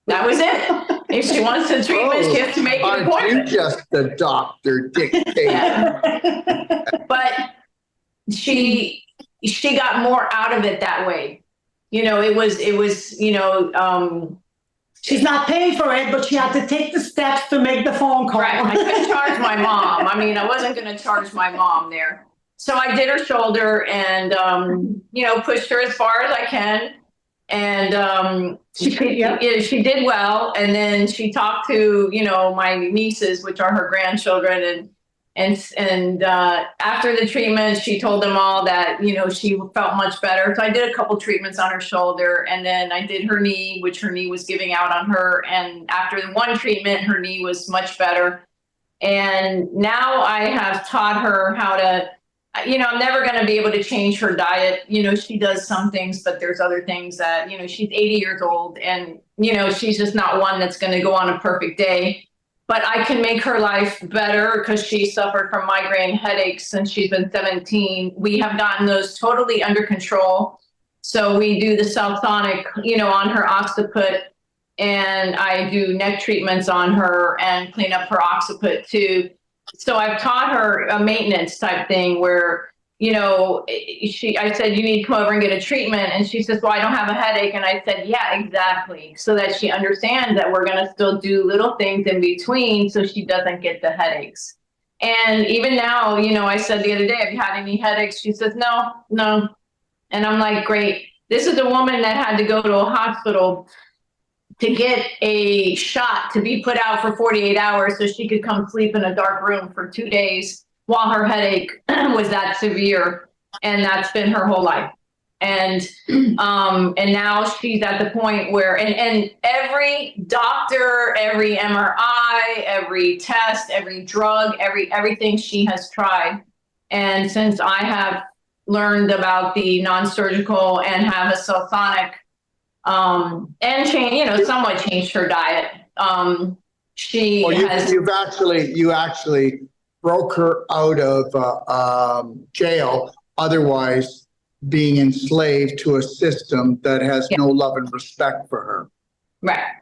That was it. If she wants a treatment, she has to make an appointment. Aren't you just the doctor dictating? But she got more out of it that way. It was she's not paying for it, but she had to take the steps to make the phone call. Right. I couldn't charge my mom. I wasn't going to charge my mom there. So I did her shoulder and, pushed her as far as I can. And she did well. And then she talked to, my nieces, which are her grandchildren. And after the treatment, she told them all that, she felt much better. So I did a couple treatments on her shoulder, and then I did her knee, which her knee was giving out on her. And after the one treatment, her knee was much better. And now I have taught her how to, I'm never going to be able to change her diet. She does some things, but there's other things that, she's 80 years old and, she's just not one that's going to go on a perfect day. But I can make her life better because she suffered from migraine headaches since she's been 17. We have gotten those totally under control. So we do the Southsonic, on her occiput, and I do neck treatments on her and clean up her occiput too. So I've taught her a maintenance type thing where, I said, you need to come over and get a treatment. And she says, well, I don't have a headache. And I said, yeah, exactly. So that she understands that we're going to still do little things in between so she doesn't get the headaches. And even now, I said the other day, have you had any headaches? She says, no. And I'm like, great. This is a woman that had to go to a hospital to get a shot to be put out for 48 hours so she could come sleep in a dark room for 2 days while her headache was that severe. And that's been her whole life. And now she's at the point where, and every doctor, every MRI, every test, every drug, everything she has tried. And since I have learned about the non-surgical and have a sulfonic, and somewhat changed her diet. She Well, has. you actually broke her out of jail, otherwise being enslaved to a system that has no love and respect for her. Right.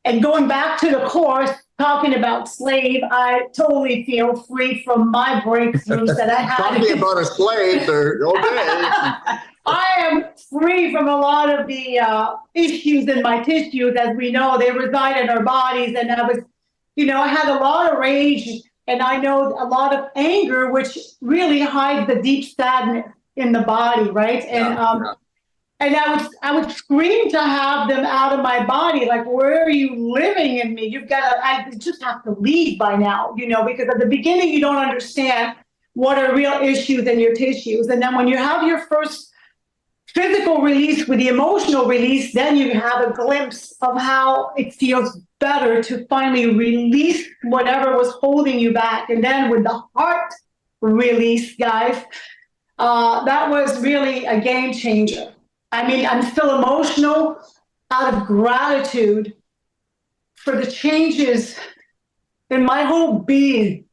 And going back to the course, talking about slave, I totally feel free from my breakthroughs that I had. Talking about a slave, okay. I am free from a lot of the issues in my tissues. As we know, they reside in our bodies. And I was, I had a lot of rage, and I know a lot of anger, which really hides the deep sadness in the body, right? And I would scream to have them out of my body. Like, where are you living in me? I just have to leave by now, because at the beginning, you don't understand what are real issues in your tissues. And then when you have your first physical release with the emotional release, then you have a glimpse of how it feels better to finally release whatever was holding you back. And then with the heart release, guys, that was really a game changer. I mean, I'm still emotional out of gratitude for the changes in my whole being.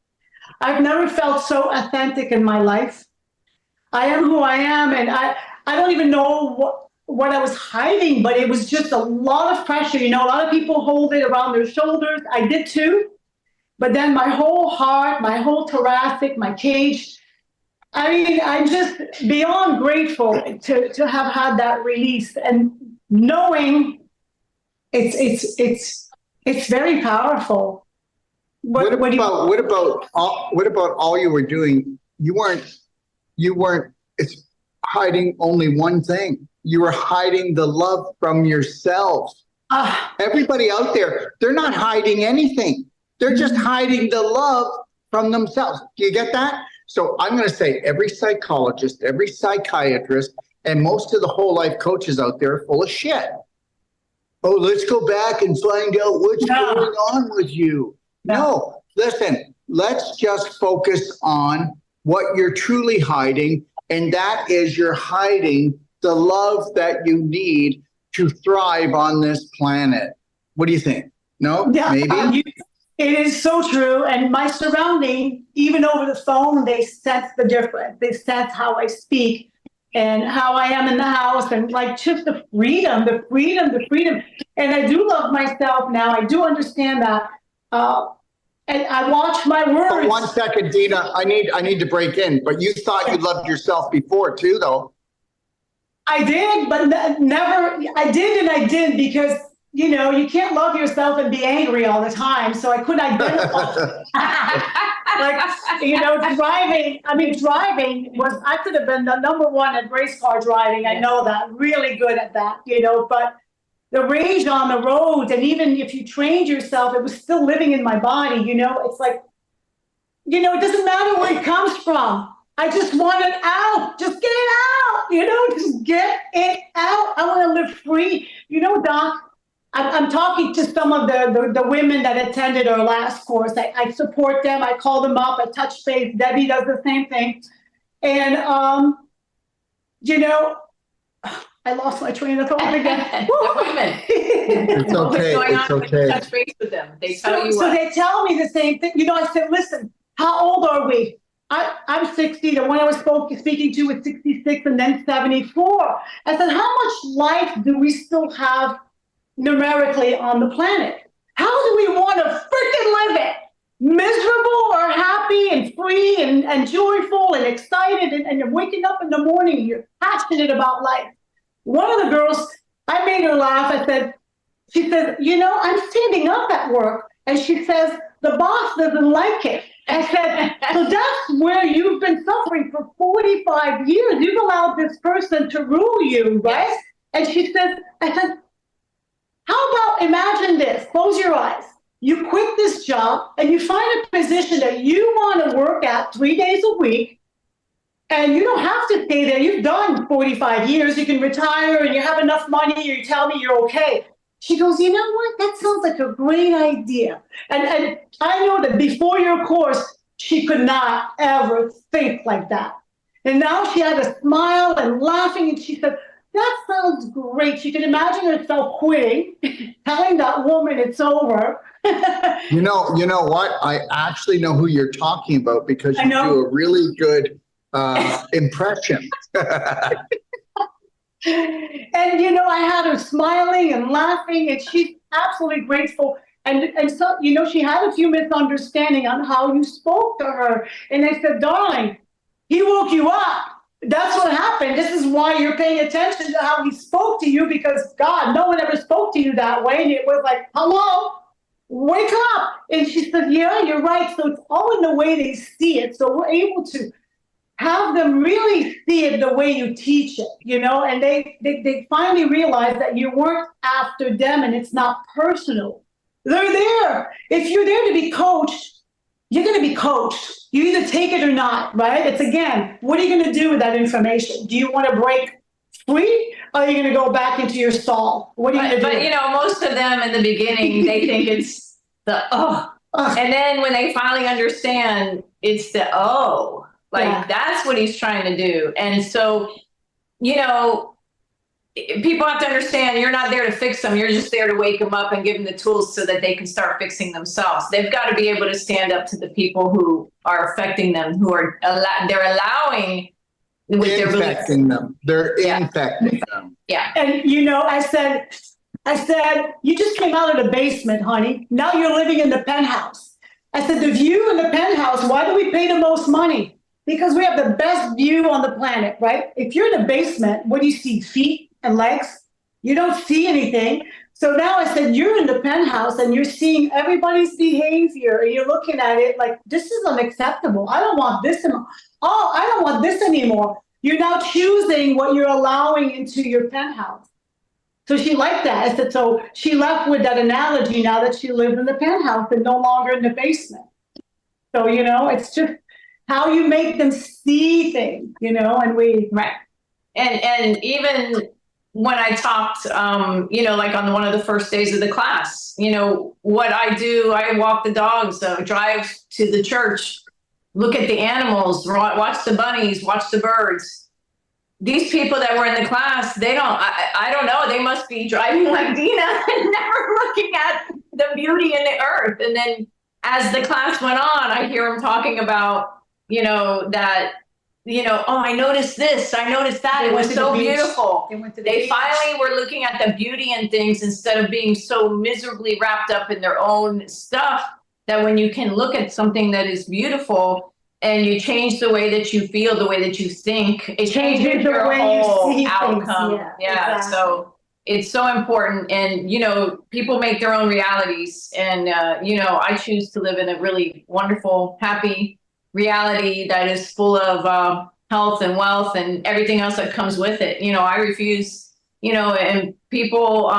I've never felt so authentic in my life. I am who I am, and I don't even know what I was hiding, but it was just a lot of pressure. A lot of people hold it around their shoulders. I did too. But then my whole heart, my whole thoracic, my cage, I mean, I'm just beyond grateful to have had that release, and knowing it's very powerful. What about all you were doing? You weren't. It's hiding only one thing. You were hiding the love from yourself. Everybody out there, they're not hiding anything. They're just hiding the love from themselves. Do you get that? So I'm going to say every psychologist, every psychiatrist, and most of the whole life coaches out there are full of shit. Oh, let's go back and find out what's going on with you. No, listen, let's just focus on what you're truly hiding. And that is you're hiding the love that you need to thrive on this planet. What do you think? No? Yeah, maybe? It is so true. And my surrounding, even over the phone, they sense the difference. They sense how I speak and how I am in the house, and like just the freedom. And I do love myself now. I do understand that. And I watch my words. But 1 second, Dina, I need to break in. But you thought you loved yourself before too, though. I did, but never. I did and I didn't, because you can't love yourself and be angry all the time. So I couldn't identify. Driving. I mean, driving was. I could have been the #1 at race car driving. I know that. Really good at that. But the rage on the roads, and even if you trained yourself, it was still living in my body. It's like, it doesn't matter where it comes from. I just want it out. Just get it out. Just get it out. I want to live free. Doc, I'm talking to some of the women that attended our last course. I support them. I call them up. I touch base. Debbie does the same thing. And, I lost my train of thought again. The women. It's okay. It's okay. Touch base with them. They tell you so they tell me the same thing. I said, listen, how old are we? I'm 60. The one I was speaking to was 66 and then 74. I said, how much life do we still have numerically on the planet? How do we want to freaking live it? Miserable or happy and free and joyful and excited and you're waking up in the morning, you're passionate about life. One of the girls, I made her laugh. She says, I'm standing up at work. And she says, the boss doesn't like it. I said, so that's where you've been suffering for 45 years. You've allowed this person to rule you, right? Yes. And she said, I said, how about imagine this? Close your eyes. You quit this job and you find a position that you want to work at 3 days a week. And you don't have to stay there. You've done 45 years. You can retire and you have enough money. You tell me you're okay. She goes, you know what? That sounds like a great idea. And I know that before your course, she could not ever think like that. And now she had a smile and laughing, and she said, that sounds great. She could imagine herself quitting, telling that woman it's over. You know what? I actually know who you're talking about because I you know. do a really good impression. And I had her smiling and laughing, and she's absolutely grateful. And so, she had a few misunderstandings on how you spoke to her. And I said, darling, he woke you up. That's what happened. This is why you're paying attention to how he spoke to you, because God, no one ever spoke to you that way. And it was like, hello, wake up. And she said, yeah, you're right. So it's all in the way they see it. So we're able to have them really see it the way you teach it, and they finally realize that you weren't after them and it's not personal. They're there. If you're there to be coached, you're going to be coached. You either take it or not, right? It's again, what are you going to do with that information? Do you want to break free, or are you going to go back into your stall? What are you going to do? But most of them in the beginning, they think it's the and then when they finally understand, it's the that's what he's trying to do. And so, people have to understand you're not there to fix them. You're just there to wake them up and give them the tools so that they can start fixing themselves. They've got to be able to stand up to the people who are affecting them, who are they're allowing with their beliefs. They're infecting them. Yeah. And I said, you just came out of the basement, honey. Now you're living in the penthouse. I said, the view in the penthouse, why do we pay the most money? Because we have the best view on the planet, right? If you're in the basement, what do you see? Feet and legs? You don't see anything. So now I said, you're in the penthouse and you're seeing everybody's behavior and you're looking at it like, this is unacceptable. I don't want this. I don't want this anymore. You're now choosing what you're allowing into your penthouse. So she liked that. I said, so she left with that analogy now that she lives in the penthouse and no longer in the basement. So, it's just how you make them see things, and we. Right. And even when I talked, like on one of the first days of the class, what I do, I walk the dogs, drive to the church, look at the animals, watch the bunnies, watch the birds. These people that were in the class, I don't know, they must be driving like Dina and never looking at the beauty in the earth. And then as the class went on, I hear them talking about, that, I noticed this, I noticed that. It was so beautiful. They finally were looking at the beauty in things instead of being so miserably wrapped up in their own stuff, that when you can look at something that is beautiful and you change the way that you feel, the way that you think, it changes your whole outcome. Yeah. Exactly. So it's so important. And, people make their own realities. And, I choose to live in a really wonderful, happy reality that is full of health and wealth and everything else that comes with it. I refuse, and people,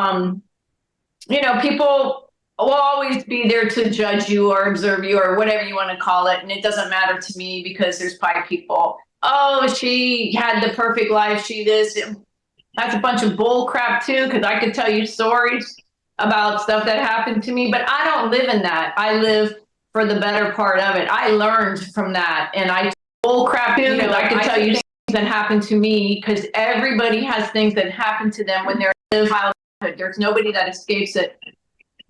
people will always be there to judge you or observe you or whatever you want to call it. And it doesn't matter to me, because there's probably people, she had the perfect life. That's a bunch of bull crap too, because I could tell you stories about stuff that happened to me, but I don't live in that. I live for the better part of it. I learned from that, and I bull crap too, because I could tell you things that happened to me, because everybody has things that happen to them when they're in childhood. There's nobody that escapes it.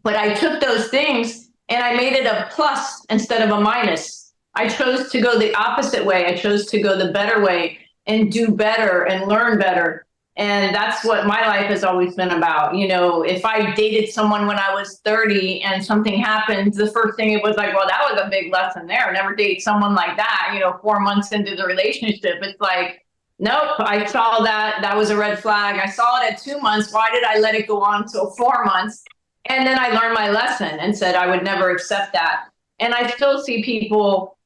But I took those things and I made it a plus instead of a minus. I chose to go the opposite way. I chose to go the better way and do better and learn better. And that's what my life has always been about. If I dated someone when I was 30 and something happened, the first thing it was like, well, that was a big lesson there. Never date someone like that, 4 months into the relationship. It's like, nope, I saw that. That was a red flag. I saw it at 2 months. Why did I let it go on until 4 months? And then I learned my lesson and said I would never accept that. And I still see people,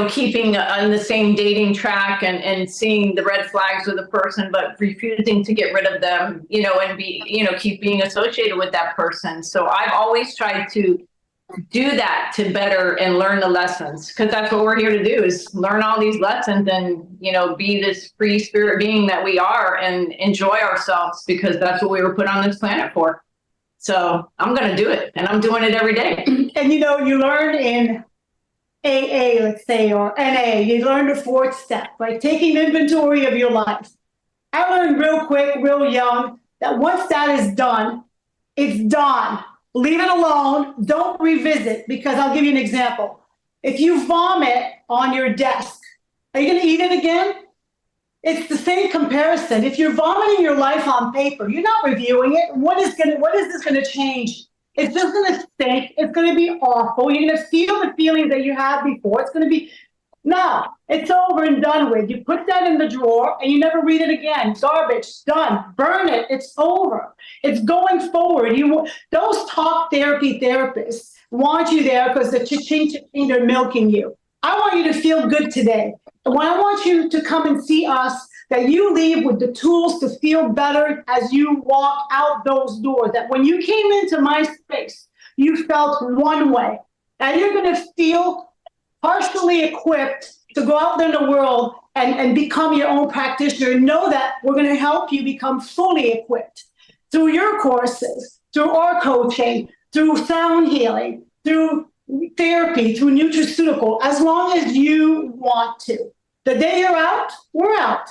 keeping on the same dating track and seeing the red flags with a person, but refusing to get rid of them, and keep being associated with that person. So I've always tried to do that to better and learn the lessons, because that's what we're here to do, is learn all these lessons and, be this free spirit being that we are and enjoy ourselves, because that's what we were put on this planet for. So I'm going to do it, and I'm doing it every day. And, you learn in AA, let's say, or NA, you learn the fourth step, right? Taking inventory of your life. I learned real quick, real young, that once that is done, it's done. Leave it alone. Don't revisit, because I'll give you an example. If you vomit on your desk, are you going to eat it again? It's the same comparison. If you're vomiting your life on paper, you're not reviewing it. What is this going to change? It's just going to stink. It's going to be awful. You're going to feel the feelings that you had before. It's going to be, no, it's over and done with. You put that in the drawer and you never read it again. Garbage, done. Burn it. It's over. It's going forward. Those talk therapy therapists want you there because the cha-ching, they're milking you. I want you to feel good today. And when I want you to come and see us, that you leave with the tools to feel better as you walk out those doors. That when you came into my space, you felt one way. And you're going to feel partially equipped to go out there in the world and become your own practitioner. And know that we're going to help you become fully equipped through your courses, through our coaching, through sound healing, through therapy, through nutraceutical, as long as you want to. The day you're out, we're out.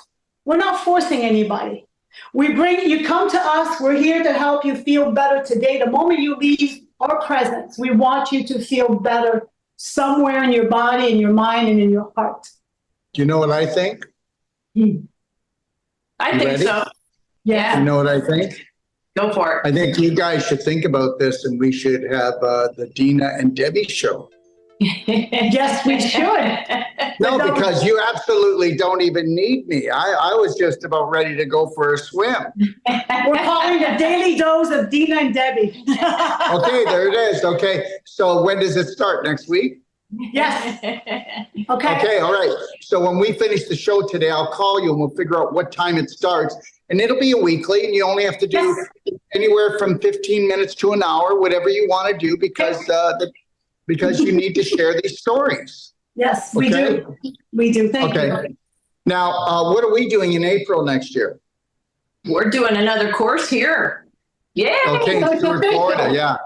We're not forcing anybody. You come to us, we're here to help you feel better today. The moment you leave our presence, we want you to feel better somewhere in your body, in your mind, and in your heart. Do you know what I think? I think ready? so. Yeah. You know what I think? Go for it. I think you guys should think about this, and we should have the Dina and Debbie show. Yes, we should. No, because you absolutely don't even need me. I was just about ready to go for a swim. We're calling the daily dose of Dina and Debbie. Okay, there it is. Okay, so when does it start? Next week? Yes. Okay. Okay, all right. So when we finish the show today, I'll call you and we'll figure out what time it starts. And it'll be a weekly, and you only have to do anywhere from 15 minutes to an hour, whatever you want to do, because you need to share these stories. Yes, we do. We do. Thank you. Now, what are we doing in April next year? We're doing another course here. Yeah. Okay, in Stuart, Florida, yeah.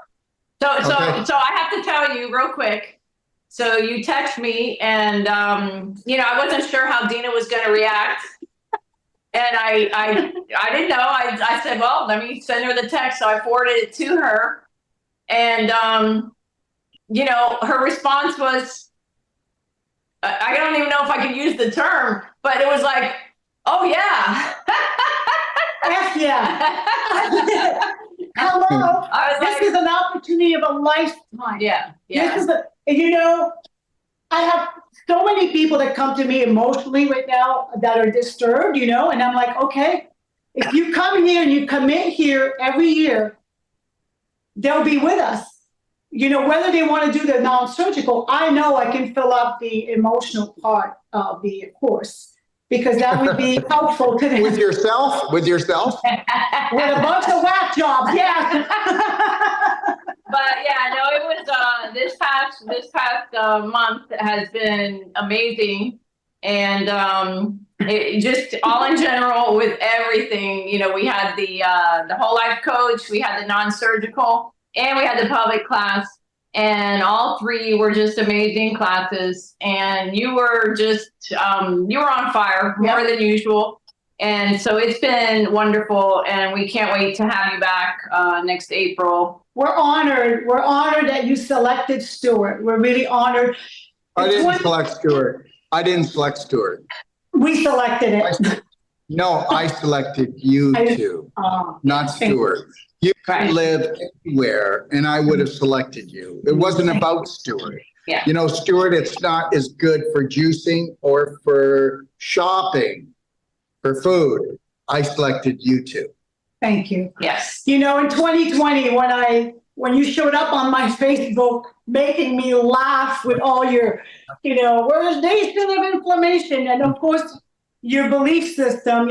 So I have to tell you real quick. So you text me, and I wasn't sure how Dina was going to react, and I didn't know. I said, well, let me send her the text. So I forwarded it to her, and her response was, I don't even know if I could use the term, but it was like, oh yeah. Heck yeah. Hello. This is an opportunity of a lifetime. Yeah. This is I have so many people that come to me emotionally right now that are disturbed, and I'm like, okay, if you come here and you commit here every year, they'll be with us. Whether they want to do the non-surgical, I know I can fill up the emotional part of the course, because that would be helpful to them. With yourself? With a bunch of whack jobs, yeah. But yeah, no, it was this past month has been amazing, and it just all in general with everything. We had the whole life coach, we had the non-surgical, and we had the public class, and all three were just amazing classes. And you were just you were on fire more than usual. And so it's been wonderful, and we can't wait to have you back next April. We're honored. We're honored that you selected Stuart. We're really honored. I didn't select Stuart. We selected it. No, I selected you two, not Stuart. You could live anywhere, and I would have selected you. It wasn't about Stuart. Yeah. Stuart, it's not as good for juicing or for shopping, for food. I selected you two. Thank you. Yes. In 2020, when you showed up on my Facebook, making me laugh with all your, we're a nation of inflammation, and of course your belief system,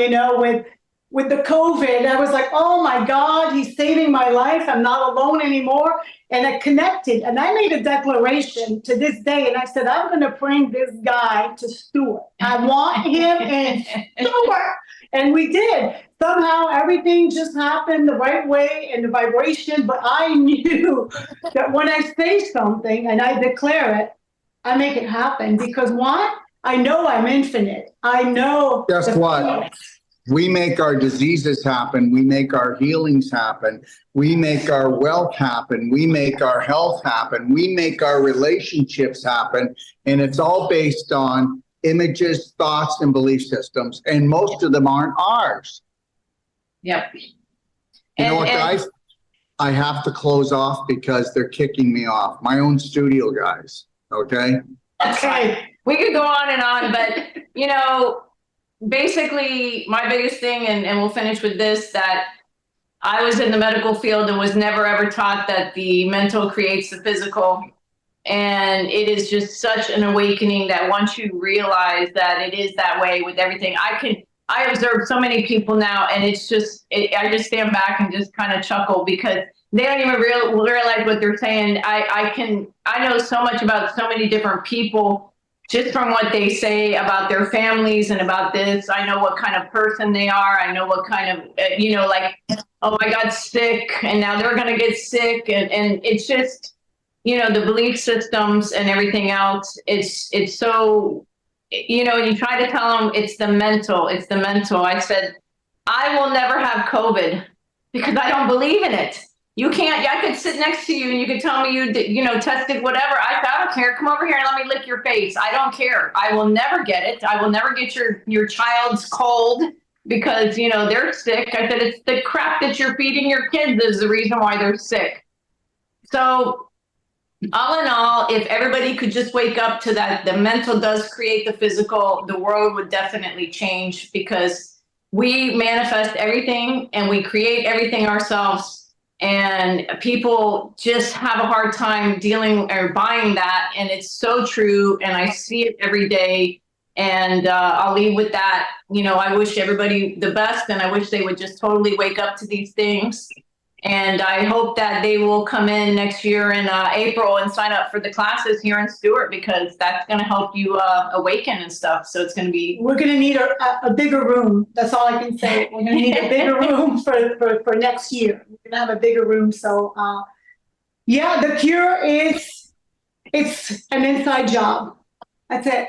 with the COVID, I was like, oh my God, he's saving my life. I'm not alone anymore. And I connected, and I made a declaration to this day. And I said, I'm going to bring this guy to Stuart. I want him in Stuart. And we did. Somehow everything just happened the right way and the vibration. But I knew that when I say something and I declare it, I make it happen because why? I know I'm infinite. I know. Guess what? We make our diseases happen. We make our healings happen. We make our wealth happen. We make our health happen. We make our relationships happen. And it's all based on images, thoughts, and belief systems. And most of them aren't ours. Yep. You know what, guys? I have to close off because they're kicking me off. My own studio guys. Okay? Okay. We could go on, but, you know, basically my biggest thing, and we'll finish with this, that I was in the medical field and was never ever taught that the mental creates the physical. And it is just such an awakening that once you realize that it is that way with everything, I observe so many people now, and it's just, I just stand back and just kind of chuckle because they don't even realize what they're saying. I know so much about so many different people just from what they say about their families and about this. I know what kind of person they are. I know what kind of, like, oh, I got sick and now they're going to get sick. And it's just, the belief systems and everything else. It's so, you try to tell them it's the mental. I said, I will never have COVID because I don't believe in it. You can't, I could sit next to you and you could tell me you tested whatever. I don't care. Come over here and let me lick your face. I don't care. I will never get it. I will never get your child's cold because, they're sick. I said, it's the crap that you're feeding your kids is the reason why they're sick. So all in all, if everybody could just wake up to that, the mental does create the physical, the world would definitely change because we manifest everything and we create everything ourselves. And people just have a hard time dealing or buying that. And it's so true. And I see it every day. And I'll leave with that. I wish everybody the best. And I wish they would just totally wake up to these things. And I hope that they will come in next year in April and sign up for the classes here in Stewart, because that's going to help you awaken and stuff. So it's going to be. We're going to need a bigger room. That's all I can say. We're going to need a bigger room for next year. We're going to have a bigger room. So, the cure it's an inside job. That's it.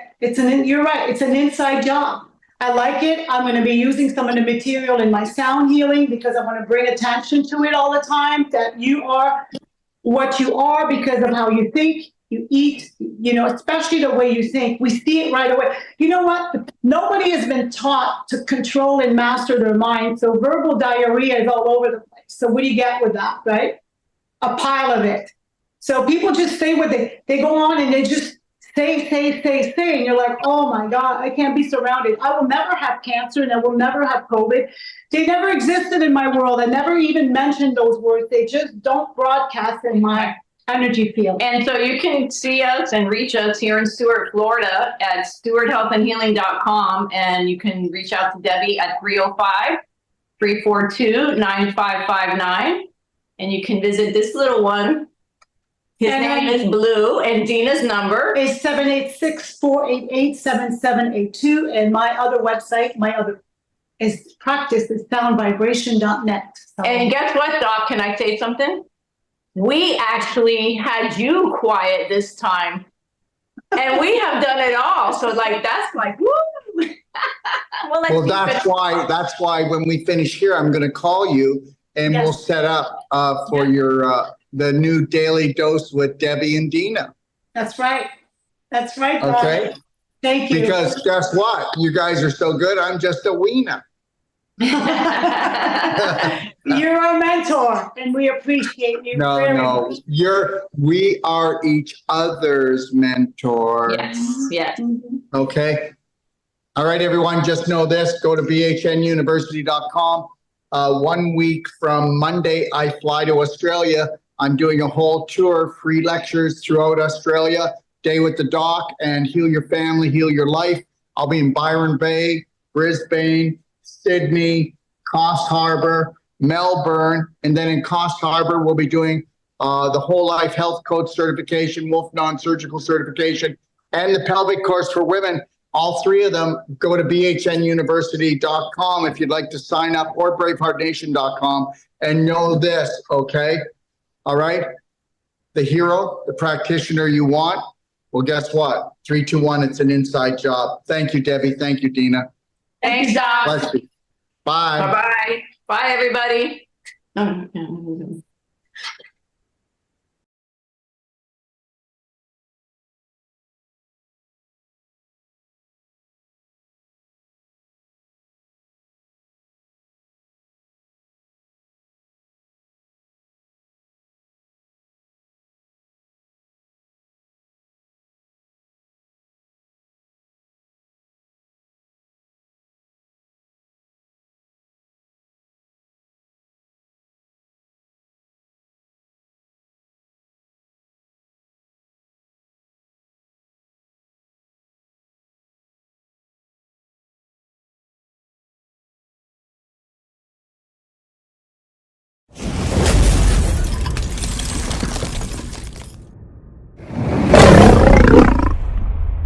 You're right. It's an inside job. I like it. I'm going to be using some of the material in my sound healing because I want to bring attention to it all the time, that you are what you are because of how you think, you eat, especially the way you think. We see it right away. You know what? Nobody has been taught to control and master their mind. So verbal diarrhea is all over the place. So what do you get with that, right? A pile of it. So people just say what they go on and they just say, and you're like, oh my God, I can't be surrounded. I will never have cancer and I will never have COVID. They never existed in my world. I never even mentioned those words. They just don't broadcast in my energy field. And so you can see us and reach us here in Stewart, Florida at stewarthealthandhealing.com. And you can reach out to Debbie at 305-342-9559. And you can visit this little one. His name is Blue, and Dina's number is 786-488-7782. And my other website, is soundvibration.net. So. And guess what, Doc? Can I say something? We actually had you quiet this time, and we have done it all. So that's woo. Well, that's why when we finish here, I'm going to call you and we'll set up for your. The new daily dose with Debbie and Dina. That's right. Okay. Okay. Thank you. Because guess what? You guys are so good. I'm just a wiener. You're our mentor, and we appreciate you. No. We are each other's mentor. Yes. Okay. All right, everyone. Just know this. Go to bhnuniversity.com. 1 week from Monday, I fly to Australia. I'm doing a whole tour, free lectures throughout Australia, Day with the Doc, and Heal Your Family, Heal Your Life. I'll be in Byron Bay, Brisbane, Sydney, Coffs Harbour, Melbourne, and then in Coffs Harbour, we'll be doing the Whole Life Health Coach certification, Wolf Non-Surgical certification, and the pelvic course for women. All three of them, go to bhnuniversity.com if you'd like to sign up, or braveheartnation.com, and know this, okay? All right? The hero, the practitioner you want Well, guess what? 3, 2, 1, it's an inside job. Thank you, Debbie. Thank you, Dina. Thanks, Doc. Bless you. Bye. Bye-bye. Bye, everybody.